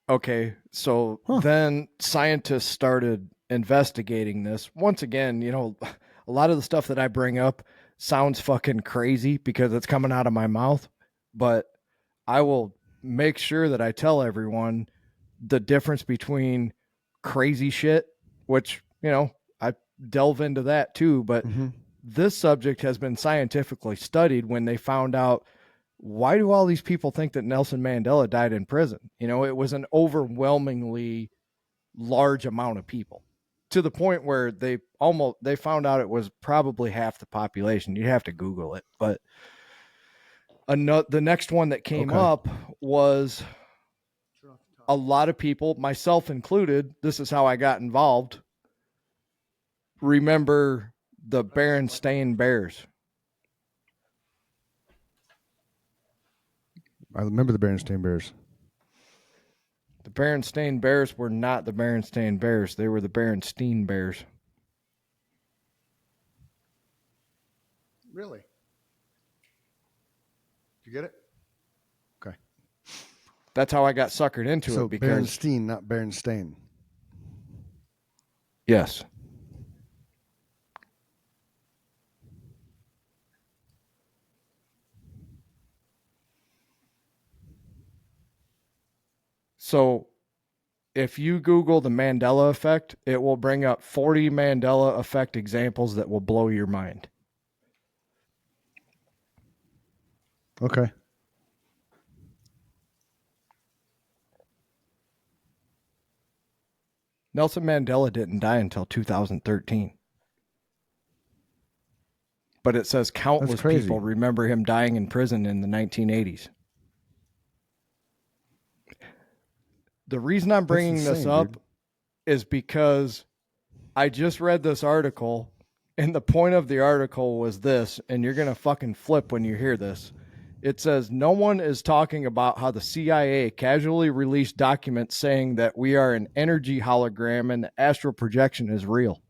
Okay, so then scientists started investigating this. Once again, a lot of the stuff that I bring up sounds fucking crazy because it's coming out of my mouth, but I will make sure that I tell everyone the difference between crazy shit, which, I delve into that too, but this subject has been scientifically studied when they found out, why do all these people think that Nelson Mandela died in prison? It was an overwhelmingly large amount of people, to the point where they found out it was probably half the population. You have to Google it. But the next one that came up was a lot of people, myself included, this is how I got involved, remember the Berenstain Bears. I remember the Berenstain Bears. The Berenstain Bears were not the Berenstain Bears. They were the Berenstein Bears. Really? Did you get it? Okay. That's how I got suckered into it. Because Berenstein, not Berenstain. Yes. So if you Google the Mandela Effect, it will bring up 40 Mandela Effect examples that will blow your mind. Okay. Nelson Mandela didn't die until 2013. But it says countless people remember him dying in prison in the 1980s. The reason I'm bringing this up is because I just read this article, and the point of the article was this, and you're going to fucking flip when you hear this. It says, no one is talking about how the CIA casually released documents saying that we are an energy hologram and the astral projection is real.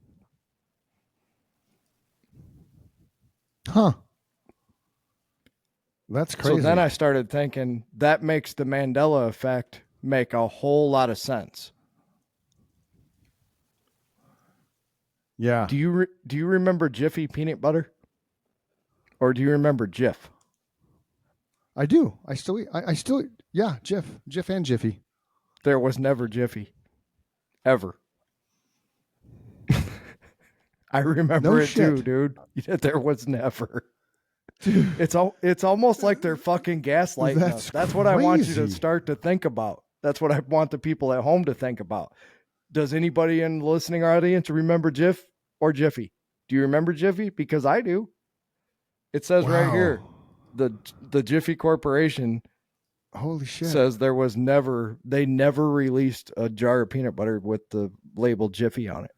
Huh. That's crazy. So then I started thinking, that makes the Mandela Effect make a whole lot of sense. Yeah. Do you remember Jiffy peanut butter? Or do you remember Jif? I do. I still yeah, Jif and Jiffy. There was never Jiffy. Ever. I remember too, dude. There was never. It's almost like they're fucking gaslighting us. That's what I want you to start to think about. That's what I want the people at home to think about. Does anybody in the listening audience remember Jif or Jiffy? Do you remember Jiffy? Because I do. It says right here, the Jiffy Corporation holy shit says they never released a jar of peanut butter with the label Jiffy on it.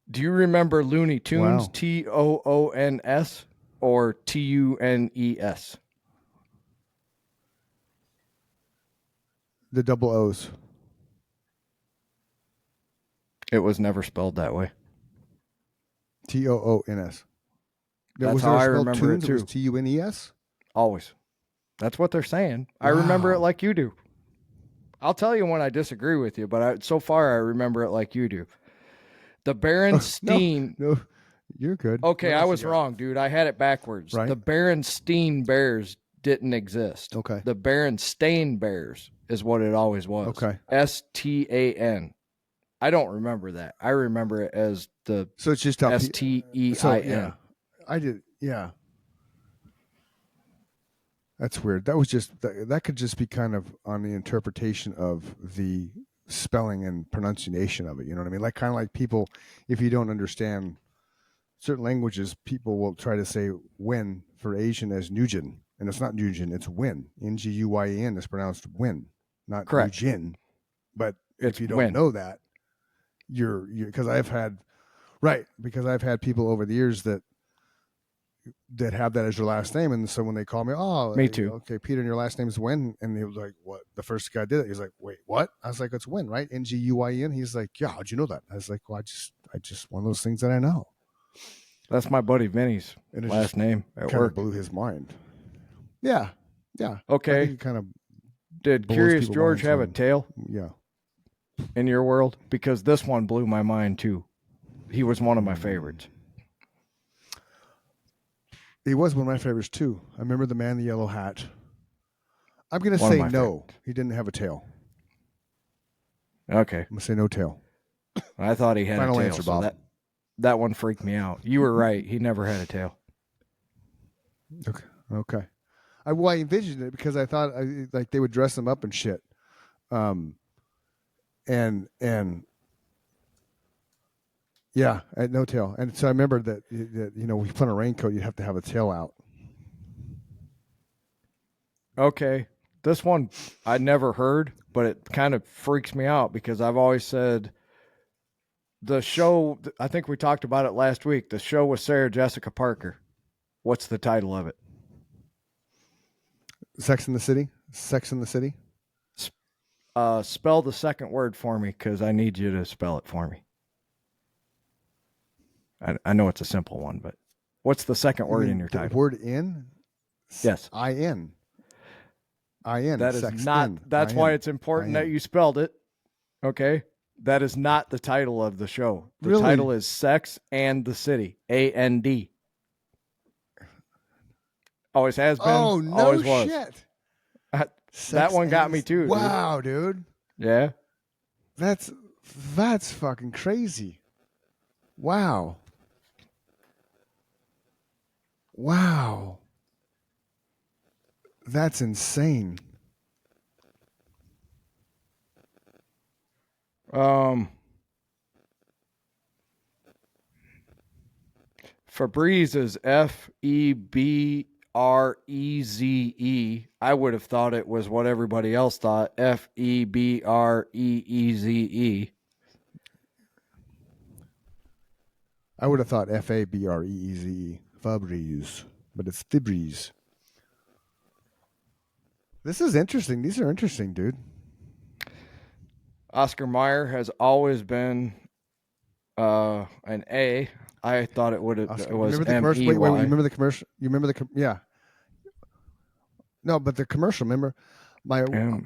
Do you remember Looney Tunes? Wow. TOONS or TUNES? The double O's. It was never spelled that way. TOONS. That's how I remember it too. It was TUNES? Always. That's what they're saying. Wow. I remember it like you do. I'll tell you when I disagree with you, but so far I remember it like you do. The Berenstein. No, you're good. Okay, I was wrong, dude. I had it backwards. Right? The Berenstein Bears didn't exist. Okay. The Berenstain Bears is what it always was. Okay. STAN. I don't remember that. I remember it as the So it's just how STEIN. So yeah, I did. Yeah, that's weird. That was just that could just be kind of on the interpretation of the spelling and pronunciation of it. You know what I mean? Like kind of like people, if you don't understand certain languages, people will try to say "win" for Asian as Nugin, and it's not Nugin, it's Win. Nguyen is pronounced Win, not Correct. Nugin. But It's if you don't Win. know that, you're because I've had people over the years that have that as your last name, and so when they call me, oh, Me too. okay, Peter, and your last name is Win, and he was like, what? The first guy did it. He's like, wait, what? I was like, it's Win, right? Nguyen. He's like, yeah, how'd you know that? I was like, well, I just one of those things that I know. That's my buddy Vinny's And it last just name at kind work. of blew his mind. Yeah. I Okay. think it kind of Did blows Curious people's George minds have a when- tail Yeah. in your world? Because this one blew my mind too. He was one of my favorites. He was one of my favorites too. I remember the man in the yellow hat. I'm gonna One of say my no. favorites. He didn't have a tail. Okay. I'm gonna say no tail. I thought he had Final a tail. answer, So Bob. that one freaked me out. You were right. He never had a tail. Okay. I envisioned it because I thought like they would dress him up and shit. And yeah, I had no tail. And so I remember that we put on a raincoat, you have to have a tail out. Okay. This one I never heard, but it kind of freaks me out because I've always said the show, I think we talked about it last week, the show with Sarah Jessica Parker. What's the title of it? Sex in the City? Sex in the City? Spell the second word for me because I need you to spell it for me. I know it's a simple one, but what's the second word in your the title? word in? Yes. I-N. I-N. That is sex not, in. that's I-N. why it's important that you spelled it. Okay. That is not the title of the show. The Really? title is Sex and the City. A-N-D. Always has been. Oh, no always was. shit. That Sex one got and- me too. Wow, dude. Yeah. That's fucking crazy. Wow. Wow. That's insane. Febreze is F-E-B-R-E-Z-E. I would have thought it was what everybody else thought. F-E-B-R-E-E-Z-E. I would have thought F-A-B-R-E-E-Z-E. Febreze. But it's Febreze. This is interesting. These are interesting, dude. Oscar Mayer has always been an A. I thought it would have. It was remember the commercial? Wait, M-E-Y. you remember the commercial? You remember yeah. No, but the commercial. Remember, my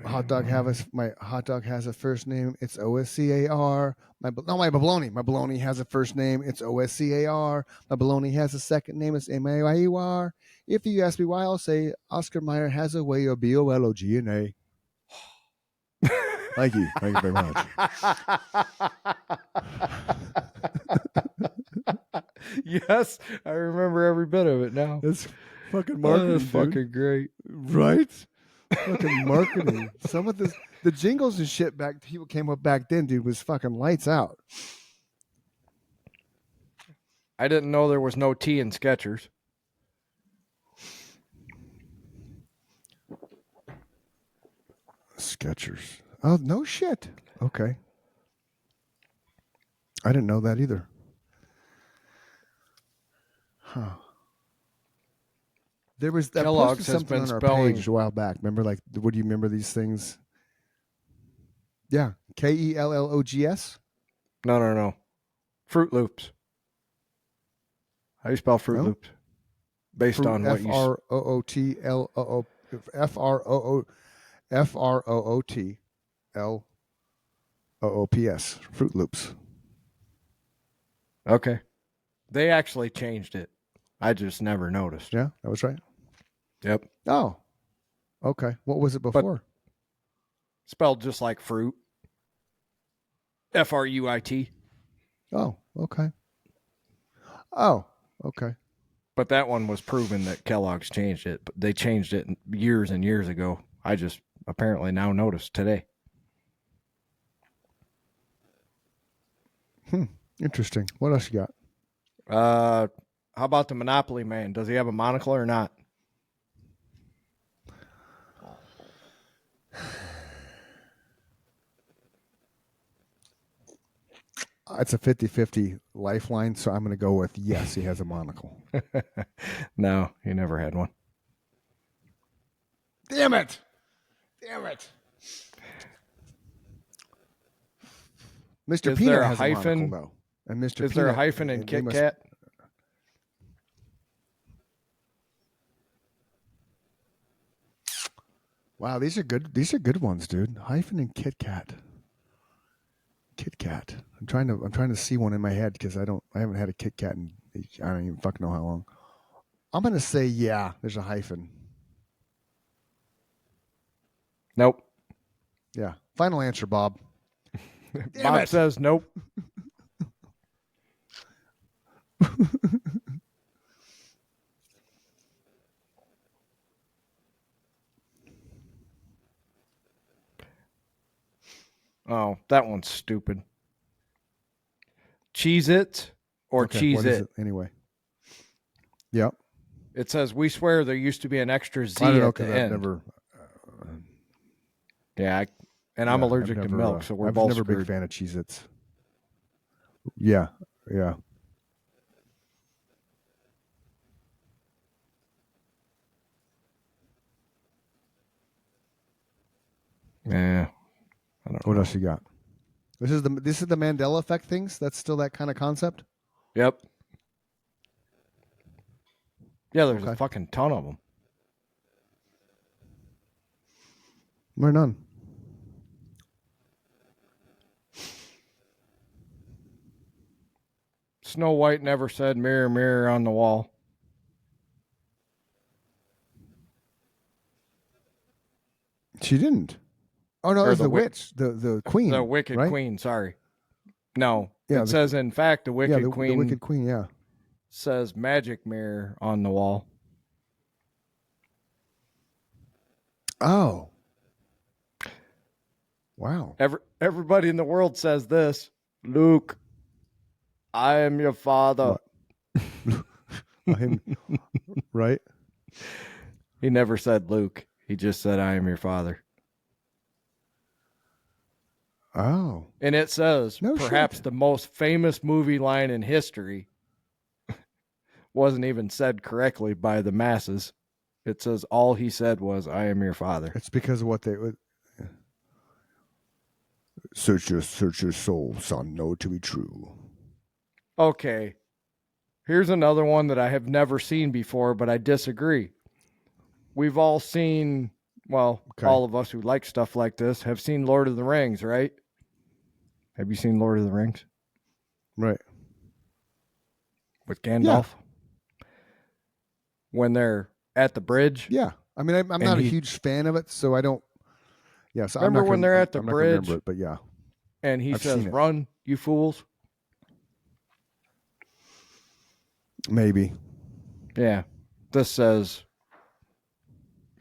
hot dog has a first name. It's O-S-C-A-R. My bologna has a first name. It's O-S-C-A-R. My bologna has a second name. It's M-A-Y-E-R. If you ask me why, I'll say Oscar Mayer has a way of B-O-L-O-G-N-A. Thank you. Thank you very much. Yes, I remember every bit of it now. That's fucking marketing. That's dude. fucking great. Right? Fucking marketing. Some of the jingles and shit people came up back then, dude, was fucking lights out. I didn't know there was no T in Skechers. Skechers. Oh, no shit. Okay. I didn't know that either. Huh. There was that Kellogg's posted has something been on our spelling- page a while back. Remember, like, what do you remember these things? Yeah, Kellogs. No. Fruit Loops. How do you spell Fruit No? Loops? Based on what you... F-R-O-O-T-L-O-O-P-S. Fruit Loops. Okay. They actually changed it. I just never noticed. Yeah, that was right. Yep. Oh, okay. What was it before? Spelled just like fruit. Fruit. Oh, okay. Oh, okay. But that one was proven that Kellogg's changed it. But they changed it years and years ago. I just apparently now noticed today. Interesting. What else you got? How about the Monopoly Man? Does he have a monocle or not? It's a 50-50 lifeline, so I'm going to go with yes, he has a monocle. No, he never had one. Damn it. Mr. Is Peanut there a has hyphen? a monocle, though. And Mr. Is there a Peanut, hyphen in they Kit must- Kat? Wow, these are good. These are good ones, dude. Hyphen and Kit Kat. Kit Kat. I'm trying to see one in my head because I haven't had a Kit Kat in I don't even fucking know how long. I'm gonna say yeah. There's a hyphen. Nope. Yeah. Final answer, Bob. Bob says nope. Oh, that one's stupid. Cheez-It or Okay, what is Cheez-It? anyway? Yep. It says, we swear there used to be an extra Z I don't know at the because I've end. never. Yeah, I'm allergic I've to never, milk, so we're I've both never been a screwed. fan of Cheez-Its. Yeah. Yeah. Yeah. I don't What know. else you got? This is the Mandela Effect things. That's still that kind of concept. Yep. Yeah, there's Okay. a fucking ton of them. Where none? Snow White never said mirror, mirror on the wall. She didn't. Oh no, it Or was the the wi- witch, the queen, The Wicked right? Queen, sorry. No, Yeah, it says, in fact, the Wicked the Queen Wicked Queen. Yeah. says magic mirror on the wall. Oh. Wow. Everybody in the world says this. Luke, I am your father. Right. He never said Luke. He just said, I am your father. Oh. And it says, No perhaps shit. the most famous movie line in history wasn't even said correctly by the masses. It says all he said was, I am your father. It's because of what they would. Search your soul, son. Know it to be true. Okay. Here's another one that I have never seen before, but I disagree. We've all seen, well, Okay. all of us who like stuff like this have seen Lord of the Rings, right? Have you seen Lord of the Rings? Right. With Gandalf? When they're at the bridge? Yeah. I mean, I'm not a huge fan of it, so I don't. Yeah. So Remember when they're at the I'm not gonna bridge? remember it, but yeah. And he I've says, seen it. run, you fools. Maybe. Yeah. This says,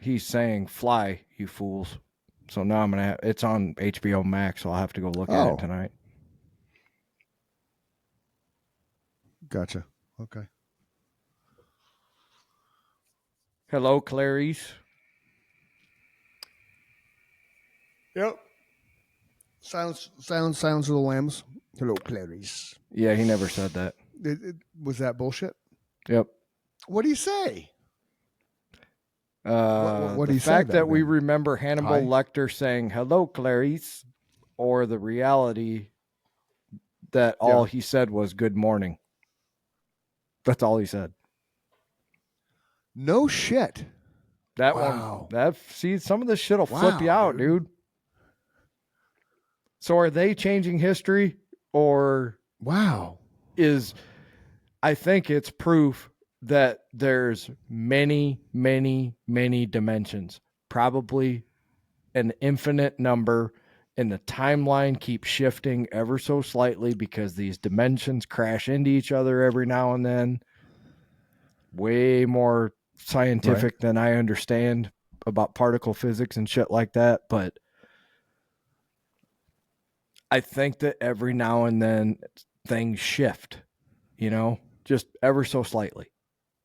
he's saying, fly, you fools. So now I'm going to it's on HBO Max, so I'll have to go look at it tonight. Gotcha. Okay. Hello, Clarice. Yep. Silence of the lambs. Hello, Clarice. Yeah, he never said that. Was that bullshit? Yep. What do you say? What do the you say fact then, that we man? remember Hannibal Hi. Lecter saying, hello, Clarice, or the reality that all he said was good morning. That's all he said. No shit. That Wow. one, see, some of this shit will flip you Wow, out, dude. So are they changing history, or Wow. I think it's proof that there's many, many, many dimensions, probably an infinite number, and the timeline keeps shifting ever so slightly because these dimensions crash into each other every now and then. Way more scientific than I understand about particle physics and shit like that, but I think that every now and then things shift, just ever so slightly.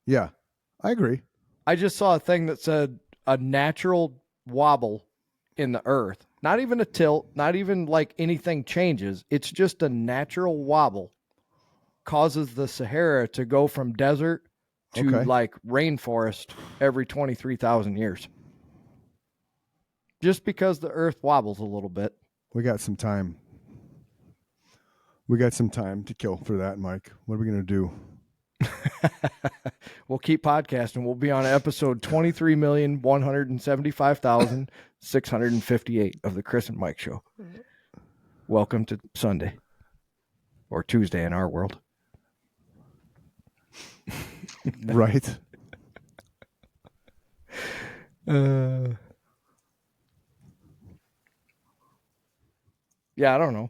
Yeah, I agree. I just saw a thing that said a natural wobble in the earth, not even a tilt, not even like anything changes. It's just a natural wobble causes the Sahara to go from desert to like rainforest every 23,000 years. Just because the earth wobbles a little bit. We got some time. We got some time to kill for that, Mike. What are we going to do? We'll keep podcasting. We'll be on episode 23,175,658 of the Chris and Mike Show. Welcome to Sunday. Or Tuesday in our world. Right. Yeah, I don't know.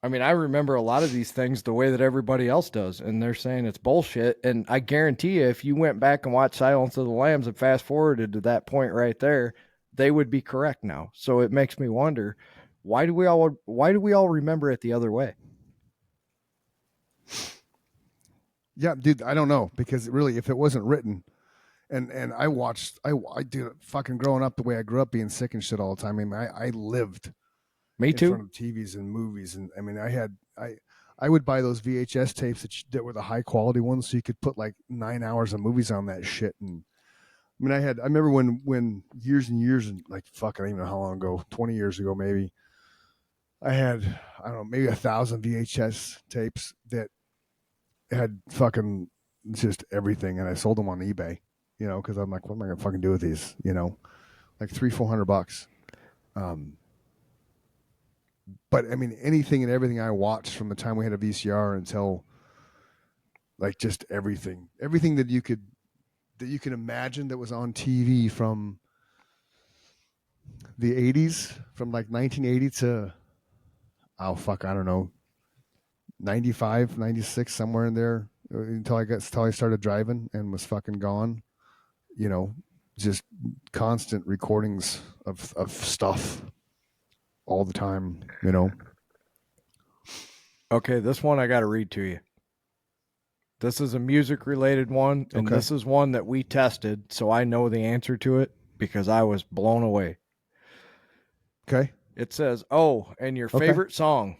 I mean, I remember a lot of these things the way that everybody else does, and they're saying it's bullshit. And I guarantee you, if you went back and watched Silence of the Lambs and fast forwarded to that point right there, they would be correct now. So it makes me wonder, why do we all remember it the other way? Yeah, dude, I don't know, because really, if it wasn't written, and I did fucking growing up the way I grew up, being sick and shit all the time. I mean, I lived. Me too. In front of TVs and movies, and I mean, I would buy those VHS tapes that were the high quality ones, so you could put like 9 hours of movies on that shit. And I mean, I remember when years and years, and like fuck, I don't even know how long ago, 20 years ago maybe, I had, I don't know, maybe 1,000 VHS tapes that had fucking just everything, and I sold them on eBay, because I'm like, what am I gonna fucking do with these, like $300-400. But I mean, anything and everything I watched from the time we had a VCR until, like, just everything that you can imagine that was on TV from the 80s, from like 1980 to, I don't know, 95, 96, somewhere in there, until I started driving and was fucking gone. Just constant recordings of stuff. All the time, Okay, this one I got to read to you. This is a music-related one, and This is one that we tested, so I know the answer to it because I was blown away. Okay. It says, and your favorite song.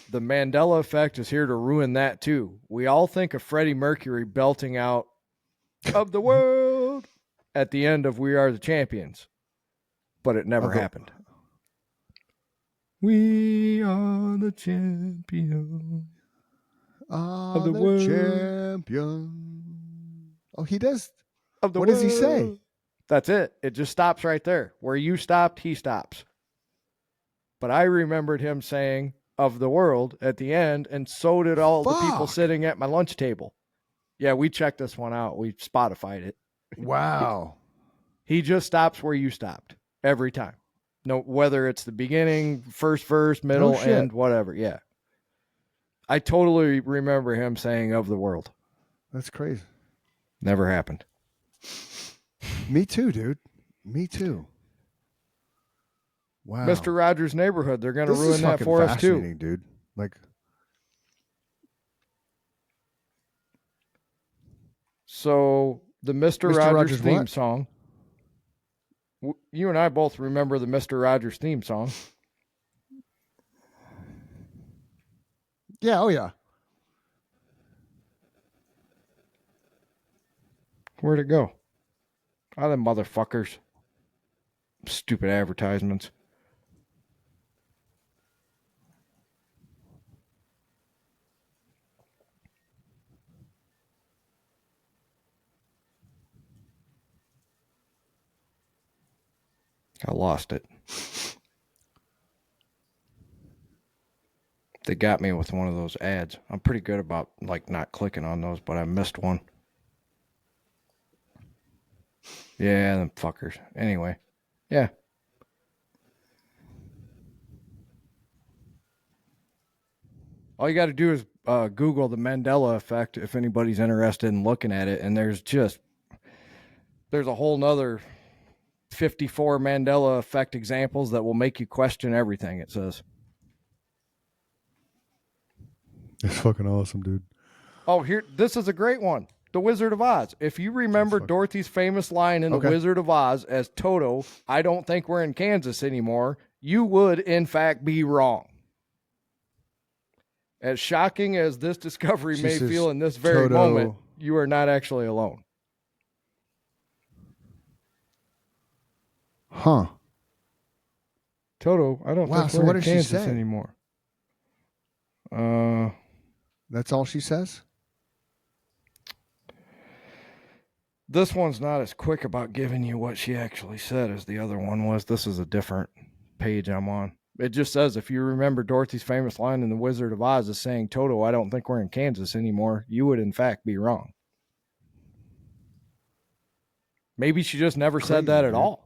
The Mandela Effect is here to ruin that, too. We all think of Freddie Mercury belting out of the world at the end of We Are the Champions, but it never happened. We are the champion of the world. Champion. Oh, he does. Of the what world. Does he say? That's it. It just stops right there. Where you stopped, he stops. But I remembered him saying of the world at the end, and so did all the people sitting at my lunch table. Yeah, we checked this one out. We Spotified it. Wow. He just stops where you stopped every time. No, whether it's the beginning, first verse, middle, end, whatever. Yeah. I totally remember him saying of the world. That's crazy. Never happened. Me too, dude. Me too. Wow. Mr. Rogers' Neighborhood. They're going to ruin that for us too. Dude. Like, so the Mr. Rogers theme song. You and I both remember the Mr. Rogers theme song. Yeah, oh yeah. Where'd it go? Oh, them motherfuckers. Stupid advertisements. I lost it. They got me with one of those ads. I'm pretty good about not clicking on those, but I missed one. Yeah, them fuckers. Anyway, yeah. All you got to do is Google the Mandela Effect if anybody's interested in looking at it. And there's a whole nother 54 Mandela Effect examples that will make you question everything, it says. It's fucking awesome, dude. Oh, this is a great one. The Wizard of Oz. If you remember Dorothy's famous line in The Wizard of Oz as Toto, I don't think we're in Kansas anymore, you would, in fact, be wrong. As shocking as this discovery may feel in this very moment, you are not actually alone. Huh. Toto, I don't think we're in Kansas anymore. That's all she says? This one's not as quick about giving you what she actually said as the other one was. This is a different page I'm on. It just says, if you remember Dorothy's famous line in The Wizard of Oz as saying, Toto, I don't think we're in Kansas anymore, you would in fact be wrong. Maybe she just never said that at all.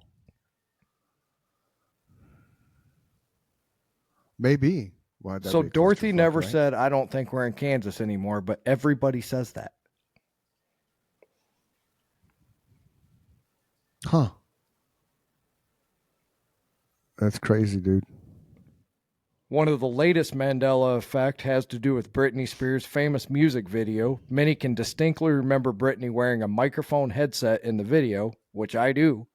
Maybe. So Dorothy never said, I don't think we're in Kansas anymore, but everybody says that. Huh. That's crazy, dude. One of the latest Mandela Effect has to do with Britney Spears' famous music video. Many can distinctly remember Britney wearing a microphone headset in the video, which I do.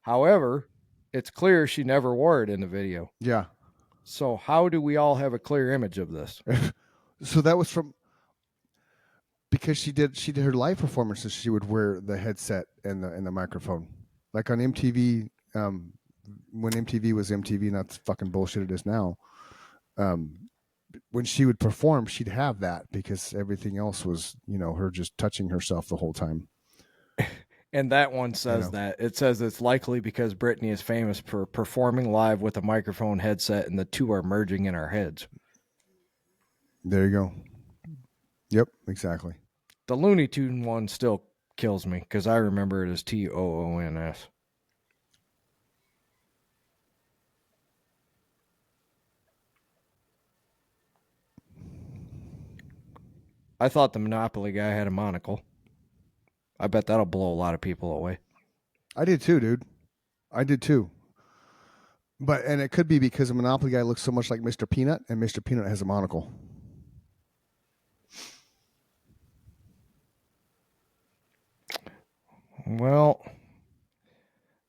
However, it's clear she never wore it in the video. Yeah. So how do we all have a clear image of this? So that was because she did her live performances. She would wear the headset and the microphone, like on MTV. When MTV was MTV, not the fucking bullshit it is now. When she would perform, she'd have that because everything else was, her just touching herself the whole time. And that one says that. It says it's likely because Britney is famous for performing live with a microphone headset and the two are merging in our heads. There you go. Yep, exactly. The Looney Tune one still kills me because I remember it as TOONS. I thought the Monopoly guy had a monocle. I bet that'll blow a lot of people away. I did too, dude. I did too. And it could be because the Monopoly guy looks so much like Mr. Peanut, and Mr. Peanut has a monocle. Well,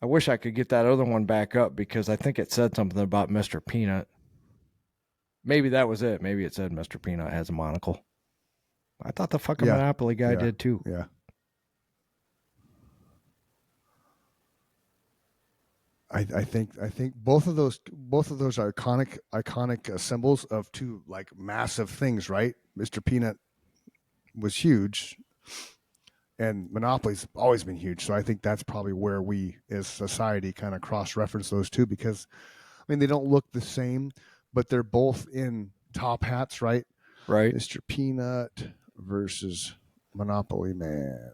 I wish I could get that other one back up because I think it said something about Mr. Peanut. Maybe that was it. Maybe it said Mr. Peanut has a monocle. I thought the fucking Monopoly guy did too. Yeah. I think both of those are iconic symbols of two like massive things, right? Mr. Peanut was huge, and Monopoly's always been huge. So I think that's probably where we as society kind of cross-reference those two because, I mean, they don't look the same, but they're both in top hats, right? Right. Mr. Peanut versus Monopoly Man.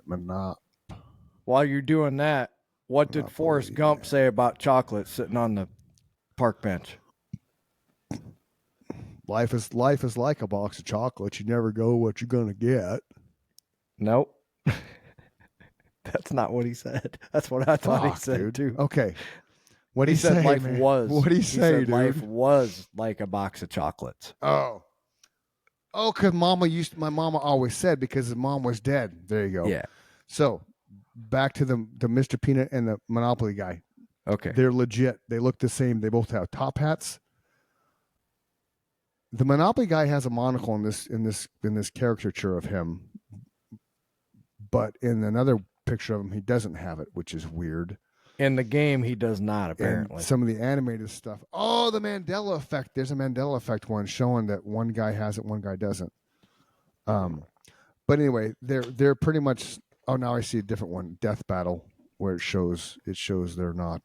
While you're doing that, what did Forrest Gump say about chocolate sitting on the park bench? Life is like a box of chocolates. You never go what you're gonna get. Nope. That's not what he said. That's what I thought he said, dude. Too. Okay. What he said? Say, life man? was. What did he say, dude? Life was like a box of chocolates. Oh, because my mama always said because his mom was dead. There you go. Yeah. So back to the Mr. Peanut and the Monopoly guy. Okay. They're legit. They look the same. They both have top hats. The Monopoly guy has a monocle in this caricature of him, but in another picture of him, he doesn't have it, which is weird. In the game, he does not, apparently. And some of the animated stuff. Oh, the Mandela Effect. There's a Mandela Effect one showing that one guy has it, one guy doesn't. But anyway, they're pretty much. Oh, now I see a different one, Death Battle, where it shows they're not.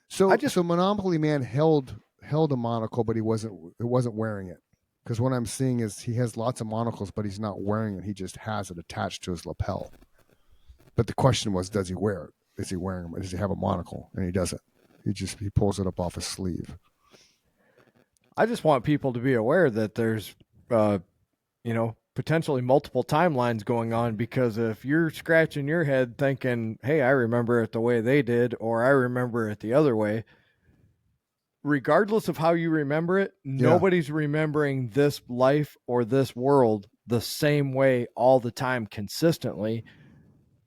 So Monopoly Man held a monocle, but it wasn't wearing it. Because what I'm seeing is he has lots of monocles, but he's not wearing it. He just has it attached to his lapel. But the question was, does he wear it? Is he wearing it? Does he have a monocle? And he doesn't. He pulls it up off his sleeve. I just want people to be aware that there's, potentially multiple timelines going on, because if you're scratching your head thinking, hey, I remember it the way they did, or I remember it the other way, regardless of how you remember it, nobody's remembering this life or this world the same way all the time consistently.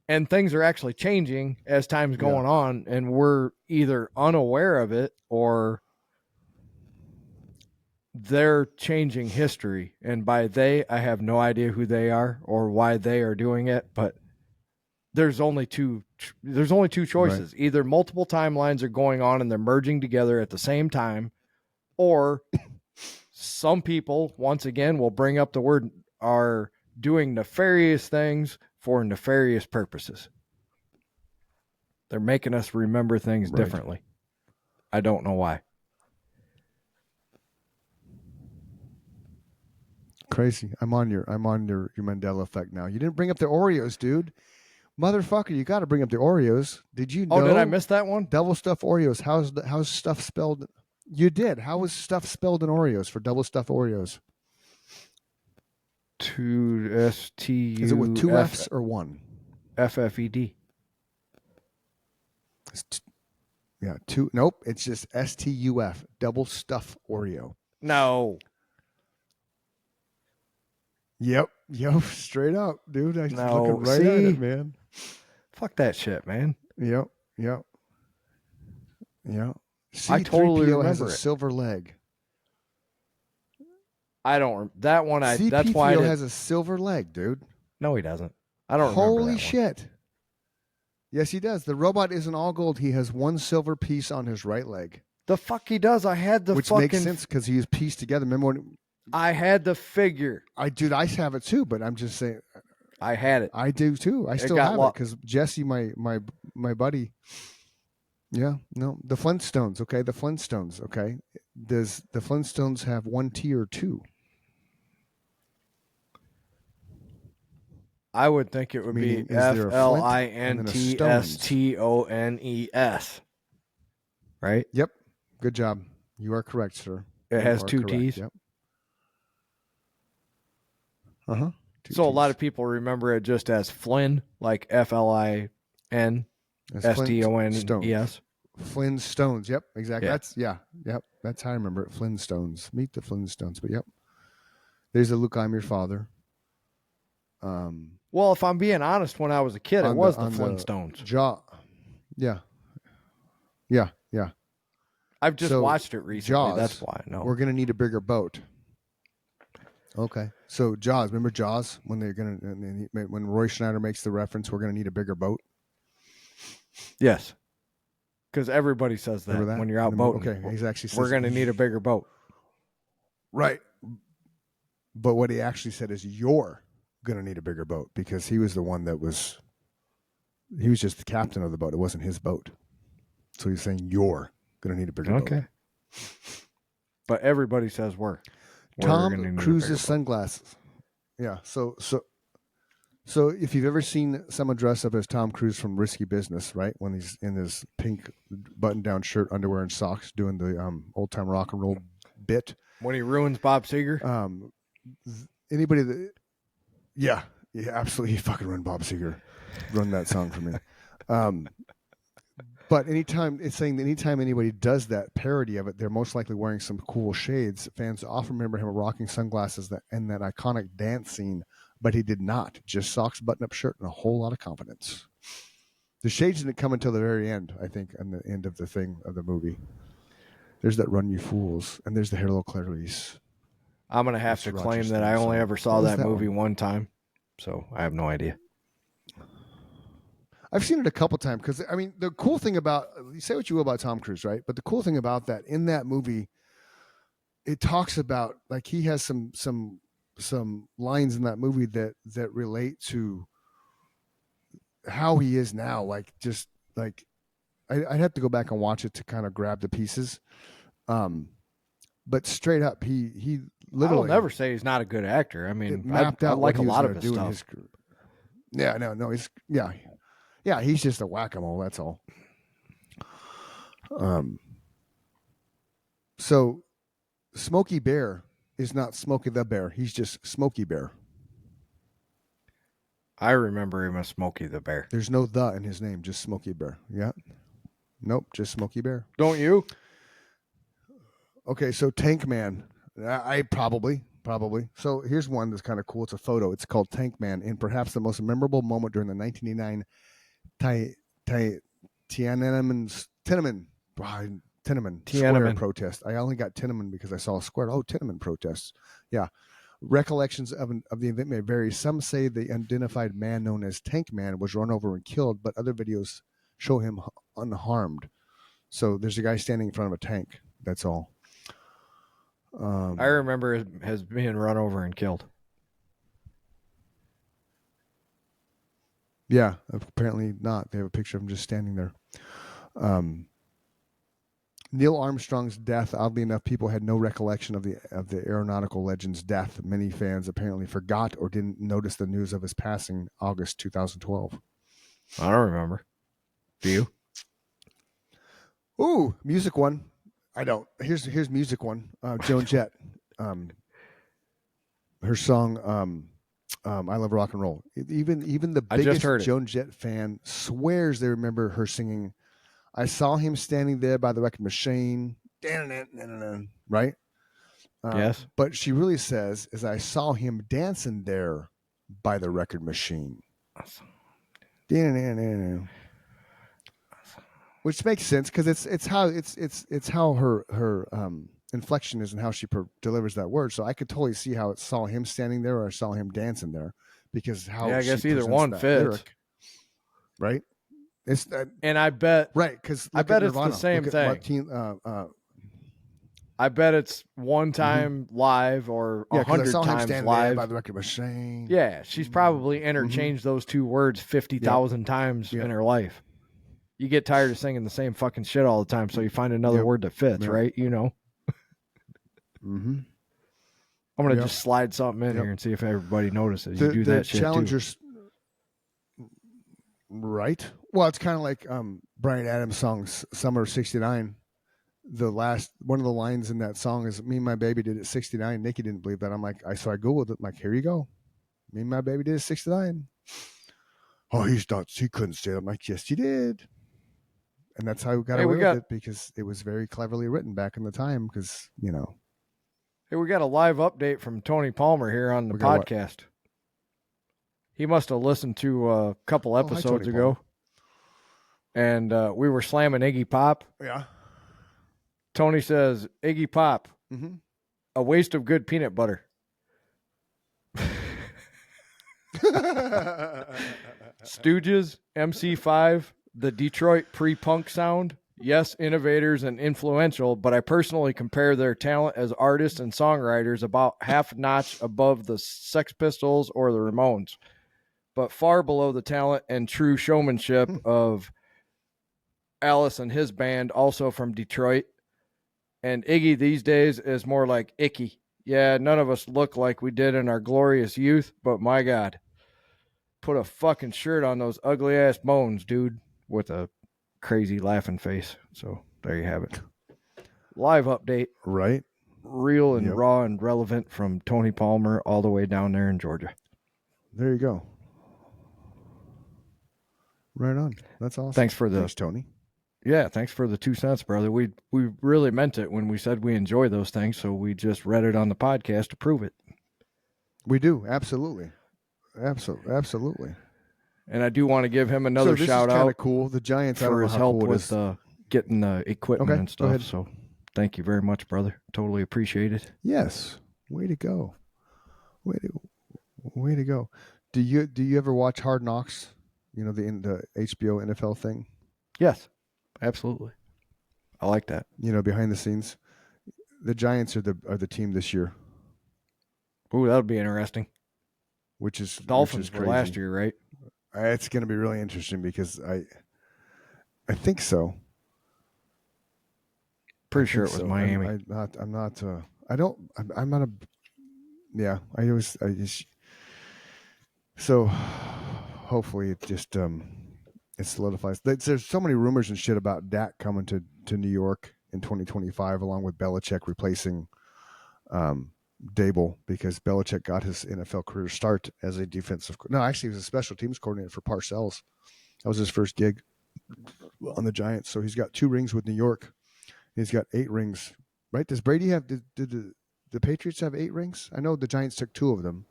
And things are actually changing as time's going on, and we're either unaware of it or they're changing history. And by they, I have no idea who they are or why they are doing it, but there's only two choices. Right. Either multiple timelines are going on and they're merging together at the same time, or some people, once again, will bring up the word, are doing nefarious things for nefarious purposes. They're making us remember things differently. I don't know why. Crazy. I'm on your Mandela Effect now. You didn't bring up the Oreos, dude. Motherfucker, you got to bring up the Oreos. Did you know? Oh, did I miss that one? Double stuffed Oreos. How's stuff spelled? You did. How was stuff spelled in Oreos for double stuffed Oreos? Two S-T-U. Is it with two F's or one? F-F-E-D. Two. Nope. It's just S-T-U-F. Double stuffed Oreo. No. Yep, straight up, dude. I looking right at it, man. Fuck that shit, man. Yep. I totally remember has a it. silver leg. I don't. That one. C-3PO that's why has a silver leg, dude. No, he doesn't. I don't. Holy remember that shit! One. Yes, he does. The robot isn't all gold. He has one silver piece on his right leg. The fuck he does. I had the which makes sense because he's pieced together. Remember when? I had the figure. I have it too, but I'm just saying. I had it. I do too. I still have it because Jesse, my buddy. Yeah, no, the Flintstones. Okay, the Flintstones. Okay, does the Flintstones have one T or two? I would think it would be F-L-I-N-T-S-T-O-N-E-S. Right? Yep. Good job. You are correct, sir. It has two correct. T's. Yep. So a lot of people remember it just as Flynn, like F-L-I-N-S-T-O-N-E-S. Flintstones. Yep, exactly. Yeah. That's how I remember it. Flintstones. Meet the Flintstones. But yep. There's a Luke, I'm your father. Well, if I'm being honest, when I was a kid, it was the Flintstones. Yeah. I've just watched it recently. Jaws, that's why I know. We're going to need a bigger boat. Okay. So Jaws, remember Jaws when when Roy Schneider makes the reference, we're going to need a bigger boat? Yes. Because everybody says that when you're out boating. Okay, he's actually we're going to need a bigger boat. Right. But what he actually said is you're going to need a bigger boat because he was the one that he was just the captain of the boat. It wasn't his boat. So he's saying you're going to need a bigger boat. Okay. But everybody says we're Tom Cruise's sunglasses. Yeah. So if you've ever seen someone dress up as Tom Cruise from Risky Business, right? When he's in his pink button-down shirt, underwear, and socks doing the old-time rock and roll bit. When he ruins Bob Seger? Anybody that... Yeah, absolutely. He fucking run Bob Seger. Run that song for me. But anytime anybody does that parody of it, they're most likely wearing some cool shades. Fans often remember him rocking sunglasses and that iconic dance scene, but he did not. Just socks, button-up shirt, and a whole lot of confidence. The shades didn't come until the very end, I think, on the end of the movie. There's that Run You Fools, and there's the Hello Clarice. I'm going to have to claim that I only ever saw that movie one time, so I have no idea. I've seen it a couple times because, I mean, the cool thing about, you say what you will about Tom Cruise, right? But the cool thing about that, in that movie, it talks about, like, he has some lines in that movie that relate to how he is now. Like, just, like, I'd have to go back and watch it to kind of grab the pieces. But straight up, he literally... I'll never say he's not a good actor. I mean, mapped out I like a lot of his stuff. Yeah, he's just a whack-a-mole, that's all. So Smokey Bear is not Smokey the Bear. He's just Smokey Bear. I remember him as Smokey the Bear. There's no the in his name, just Smokey Bear. Yeah. Nope, just Smokey Bear. Don't you? Okay, so Tank Man. I probably. So here's one that's kind of cool. It's a photo. It's called Tank Man, in perhaps the most memorable moment during the 1989 Tiananmen Square protest. I only got Tiananmen because I saw a square. Oh, Tiananmen protests. Yeah. Recollections of the event may vary. Some say the unidentified man known as Tank Man was run over and killed, but other videos show him unharmed. So there's a guy standing in front of a tank. That's all. I remember him as being run over and killed. Yeah, apparently not. They have a picture of him just standing there. Neil Armstrong's death. Oddly enough, people had no recollection of the aeronautical legend's death. Many fans apparently forgot or didn't notice the news of his passing August 2012. I don't remember. Do you? Ooh, music one. I don't. Here's music one. Joan Jett. Her song I Love Rock and Roll. Even the biggest Joan Jett fan swears they remember her singing I saw him standing there by the record machine. Right? Yes. But she really says, as I saw him dancing there by the record machine. Which makes sense because it's how her inflection is and how she delivers that word. So I could totally see how it saw him standing there or I saw him dancing there because how I guess either one fits, lyric, right? It's and I bet right because I bet it's the same thing. I bet it's one time live or 100 times live by the record machine. Yeah, she's probably interchanged those two words 50,000 times in her life. You get tired of singing the same fucking shit all the time, so you find another word that fits, right? You know. I'm gonna just slide something in here and see if everybody notices. You do that shit challengers, too. Right. Well, it's kind of like Bryan Adams' song "Summer '69." One of the lines in that song is "Me and my baby did it '69." Nikki didn't believe that. I'm like, I googled it. I'm like, here you go. Me and my baby did it '69. Oh, he couldn't say it. I'm like, yes, he did. And that's how we got away with it because it was very cleverly written back in the time. Because Hey, we got a live update from Tony Palmer here on the podcast. He must have listened to a couple episodes ago. And we were slamming Iggy Pop. Yeah. Tony says, Iggy Pop, a waste of good peanut butter. Stooges, MC5, the Detroit pre-punk sound. Yes, innovators and influential, but I personally compare their talent as artists and songwriters about half a notch above the Sex Pistols or the Ramones, but far below the talent and true showmanship of Alice and his band, also from Detroit. And Iggy these days is more like Icky. Yeah, none of us look like we did in our glorious youth, but my God, put a fucking shirt on those ugly ass bones, dude, with a crazy laughing face. So there you have it. Live update. Right. Real and raw and relevant from Tony Palmer all the way down there in Georgia. There you go. Right on. That's awesome. Thanks, Tony. Yeah, thanks for the 2 cents, brother. We really meant it when we said we enjoy those things, so we just read it on the podcast to prove it. We do. Absolutely. Absolutely. And I do want to give him another shout out. Kind of cool. The Giants for his help with getting the equipment and stuff. So thank you very much, brother. Totally appreciate it. Yes. Way to go. Way to go. Do you ever watch Hard Knocks? The HBO NFL thing? Yes. Absolutely. I like that. Behind the scenes. The Giants are the team this year. Ooh, that'll be interesting. The Dolphins were last year, right? It's going to be really interesting because I think so. Pretty sure it was Miami. I'm not. So hopefully it just it solidifies. There's so many rumors and shit about Dak coming to New York in 2025, along with Belichick replacing Dable, because Belichick got his NFL career start as a defensive. No, actually, he was a special teams coordinator for Parcells. That was his first gig on the Giants. So he's got 2 rings with New York. He's got 8 rings, right? Does Brady have? Did the Patriots have 8 rings? I know the Giants took 2 of them.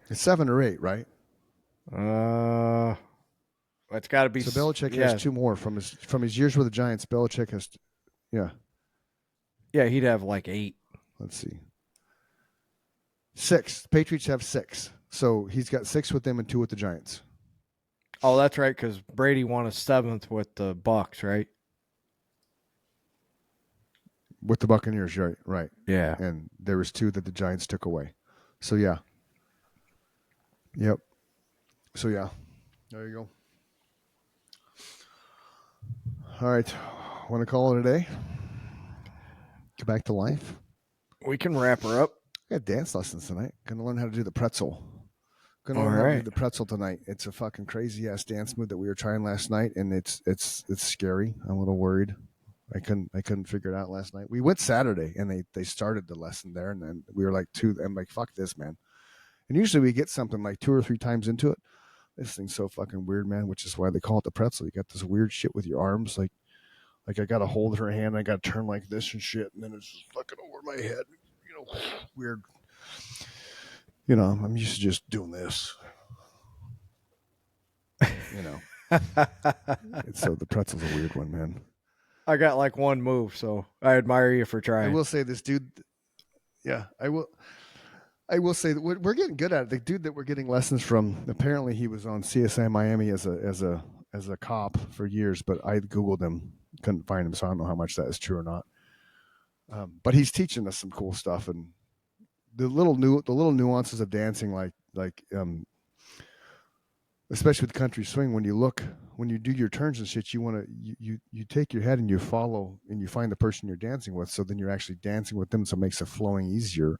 It's 7 or 8, right? It's got to be. So Belichick has 2 more from his years with the Giants. Belichick has, yeah. Yeah, he'd have like 8. Let's see. 6. Patriots have 6. So he's got 6 with them and 2 with the Giants. Oh, that's right, because Brady won a 7th with the Bucs, right? With the Buccaneers, right. Yeah. And there was 2 that the Giants took away. So, yeah. Yep. So, yeah. There you go. All right. Want to call it a day? Get back to life? We can wrap her up. I got dance lessons tonight. Going to learn how to do the pretzel. Going to All learn how to right. do the pretzel tonight. It's a fucking crazy-ass dance move that we were trying last night, and it's scary. I'm a little worried. I couldn't figure it out last night. We went Saturday, and they started the lesson there, and then we were like, I'm like, fuck this, man. And usually we get something like 2 or 3 times into it. This thing's so fucking weird, man, which is why they call it the pretzel. You got this weird shit with your arms, like I got to hold her hand, I got to turn like this and shit, and then it's just fucking over my head, weird. I'm used to just doing this. So the pretzel's a weird one, man. I got like 1 move, so I admire you for trying. I will say this dude. Yeah, I will say that we're getting good at it. The dude that we're getting lessons from, apparently he was on CSI Miami as a cop for years, but I Googled him, couldn't find him, so I don't know how much that is true or not. But he's teaching us some cool stuff, and the little nuances of dancing, like especially with country swing, when you do your turns and shit, you take your head and you follow and you find the person you're dancing with, so then you're actually dancing with them, so it makes the flowing easier,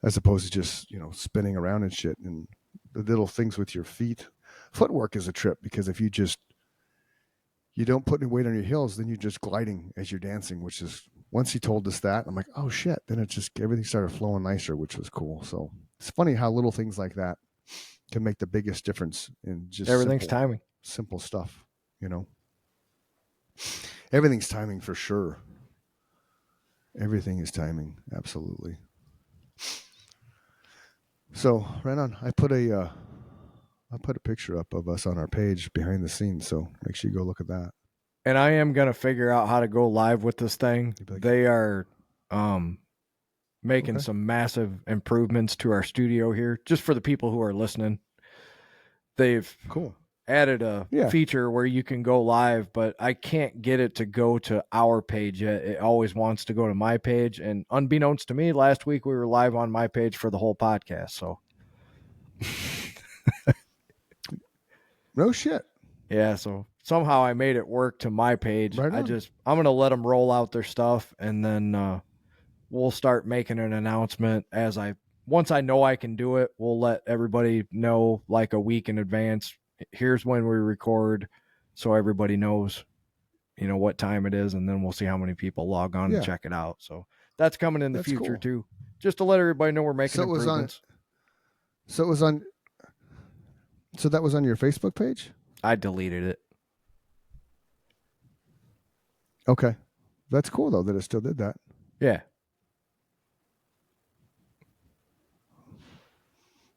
as opposed to just spinning around and shit. And the little things with your feet, footwork is a trip, because if you don't put any weight on your heels, then you're just gliding as you're dancing, which is, once he told us that, I'm like, oh shit, then it just, everything started flowing nicer, which was cool. So it's funny how little things like that can make the biggest difference in just Everything's timing. Simple stuff, Everything's timing for sure. Everything is timing, absolutely. So right on, I put a picture up of us on our page behind the scenes, so make sure you go look at that. And I am going to figure out how to go live with this thing. They are making some massive improvements to our studio here, just for the people who are listening. They've added a feature where you can go live, but I can't get it to go to our page yet. It always wants to go to my page. And unbeknownst to me, last week we were live on my page for the whole podcast. So no shit. Yeah, so somehow I made it work to my page. Right on. I'm going to let them roll out their stuff, and then we'll start making an announcement once I know I can do it. We'll let everybody know like a week in advance. Here's when we record, so everybody knows, what time it is, and then we'll see how many people log on and check it out. So that's coming in the future too, just to let everybody know we're making improvements. So that was on your Facebook page? I deleted it. Okay. That's cool, though, that it still did that. Yeah.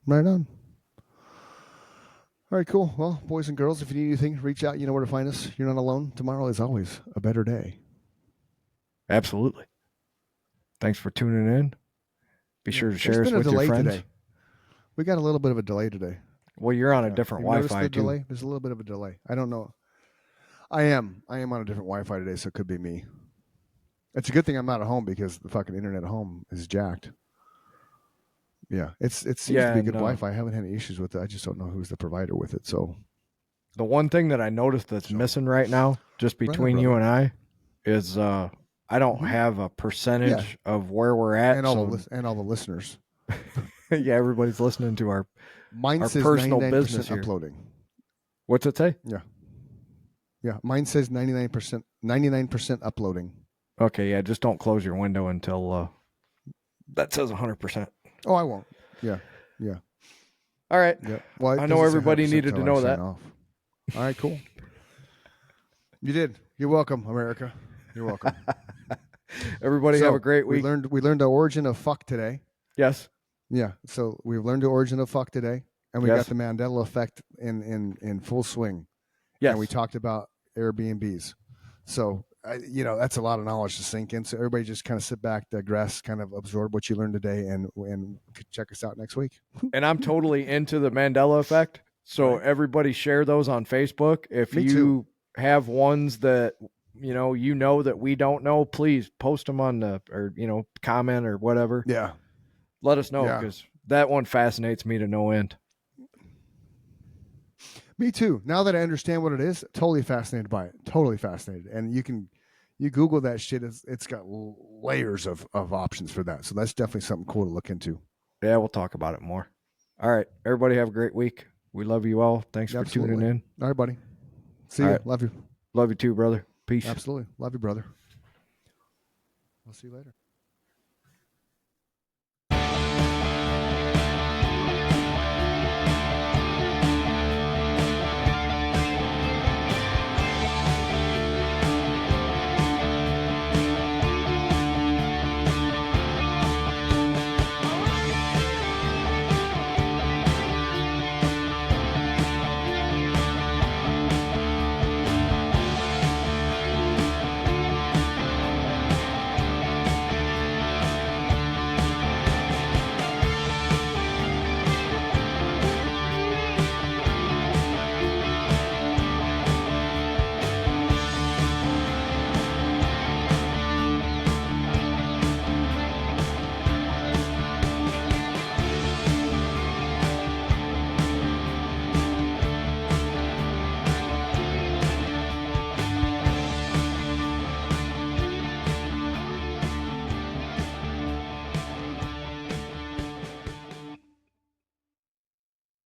Right on. All right, cool. Well, boys and girls, if you need anything, reach out. You know where to find us. You're not alone. Tomorrow is always a better day. Absolutely. Thanks for tuning in. Be sure to share us with your friends. Today. We got a little bit of a delay today. Well, you're on a different Wi-Fi too. Delay? There's a little bit of a delay. I don't know. I am on a different Wi-Fi today, so it could be me. It's a good thing I'm not at home, because the fucking internet at home is jacked. Yeah, it seems to be good Wi-Fi. I haven't had any issues with it. I just don't know who's the provider with it. So the one thing that I noticed that's missing right now, just between you and I, is I don't have a percentage of where we're at, and all the listeners. Yeah, everybody's listening to our says personal business here. Uploading. What's it say? Yeah. Mine says 99% uploading. Okay, yeah, just don't close your window until that says 100%. Oh, I won't. Yeah. All right. Yeah. Well, it I know doesn't say everybody 100% needed to till I know sign that. off. All right, cool. You did. You're welcome, America. You're welcome. Everybody So, have a great week. We learned the origin of fuck today. Yes. Yeah. So we've learned the origin of fuck today, and we Yes. got the Mandela effect in full swing. Yes. And we talked about Airbnbs. So that's a lot of knowledge to sink in. So everybody just kind of sit back, digress, kind of absorb what you learned today, and check us out next week. And I'm totally into the Mandela effect. So Right. everybody share those on Facebook. If Me you too. have ones that you know that we don't know, please post them on comment or whatever. Yeah. Let us know, Yeah. because that one fascinates me to no end. Me too. Now that I understand what it is, totally fascinated by it. Totally fascinated. And you Google that shit. It's got layers of options for that. So that's definitely something cool to look into. Yeah, we'll talk about it more. All right. Everybody have a great week. We love you all. Thanks for tuning in. All right, buddy. See All you. right. Love you. Love you too, brother. Peace. Absolutely. Love you, brother. I'll see you later.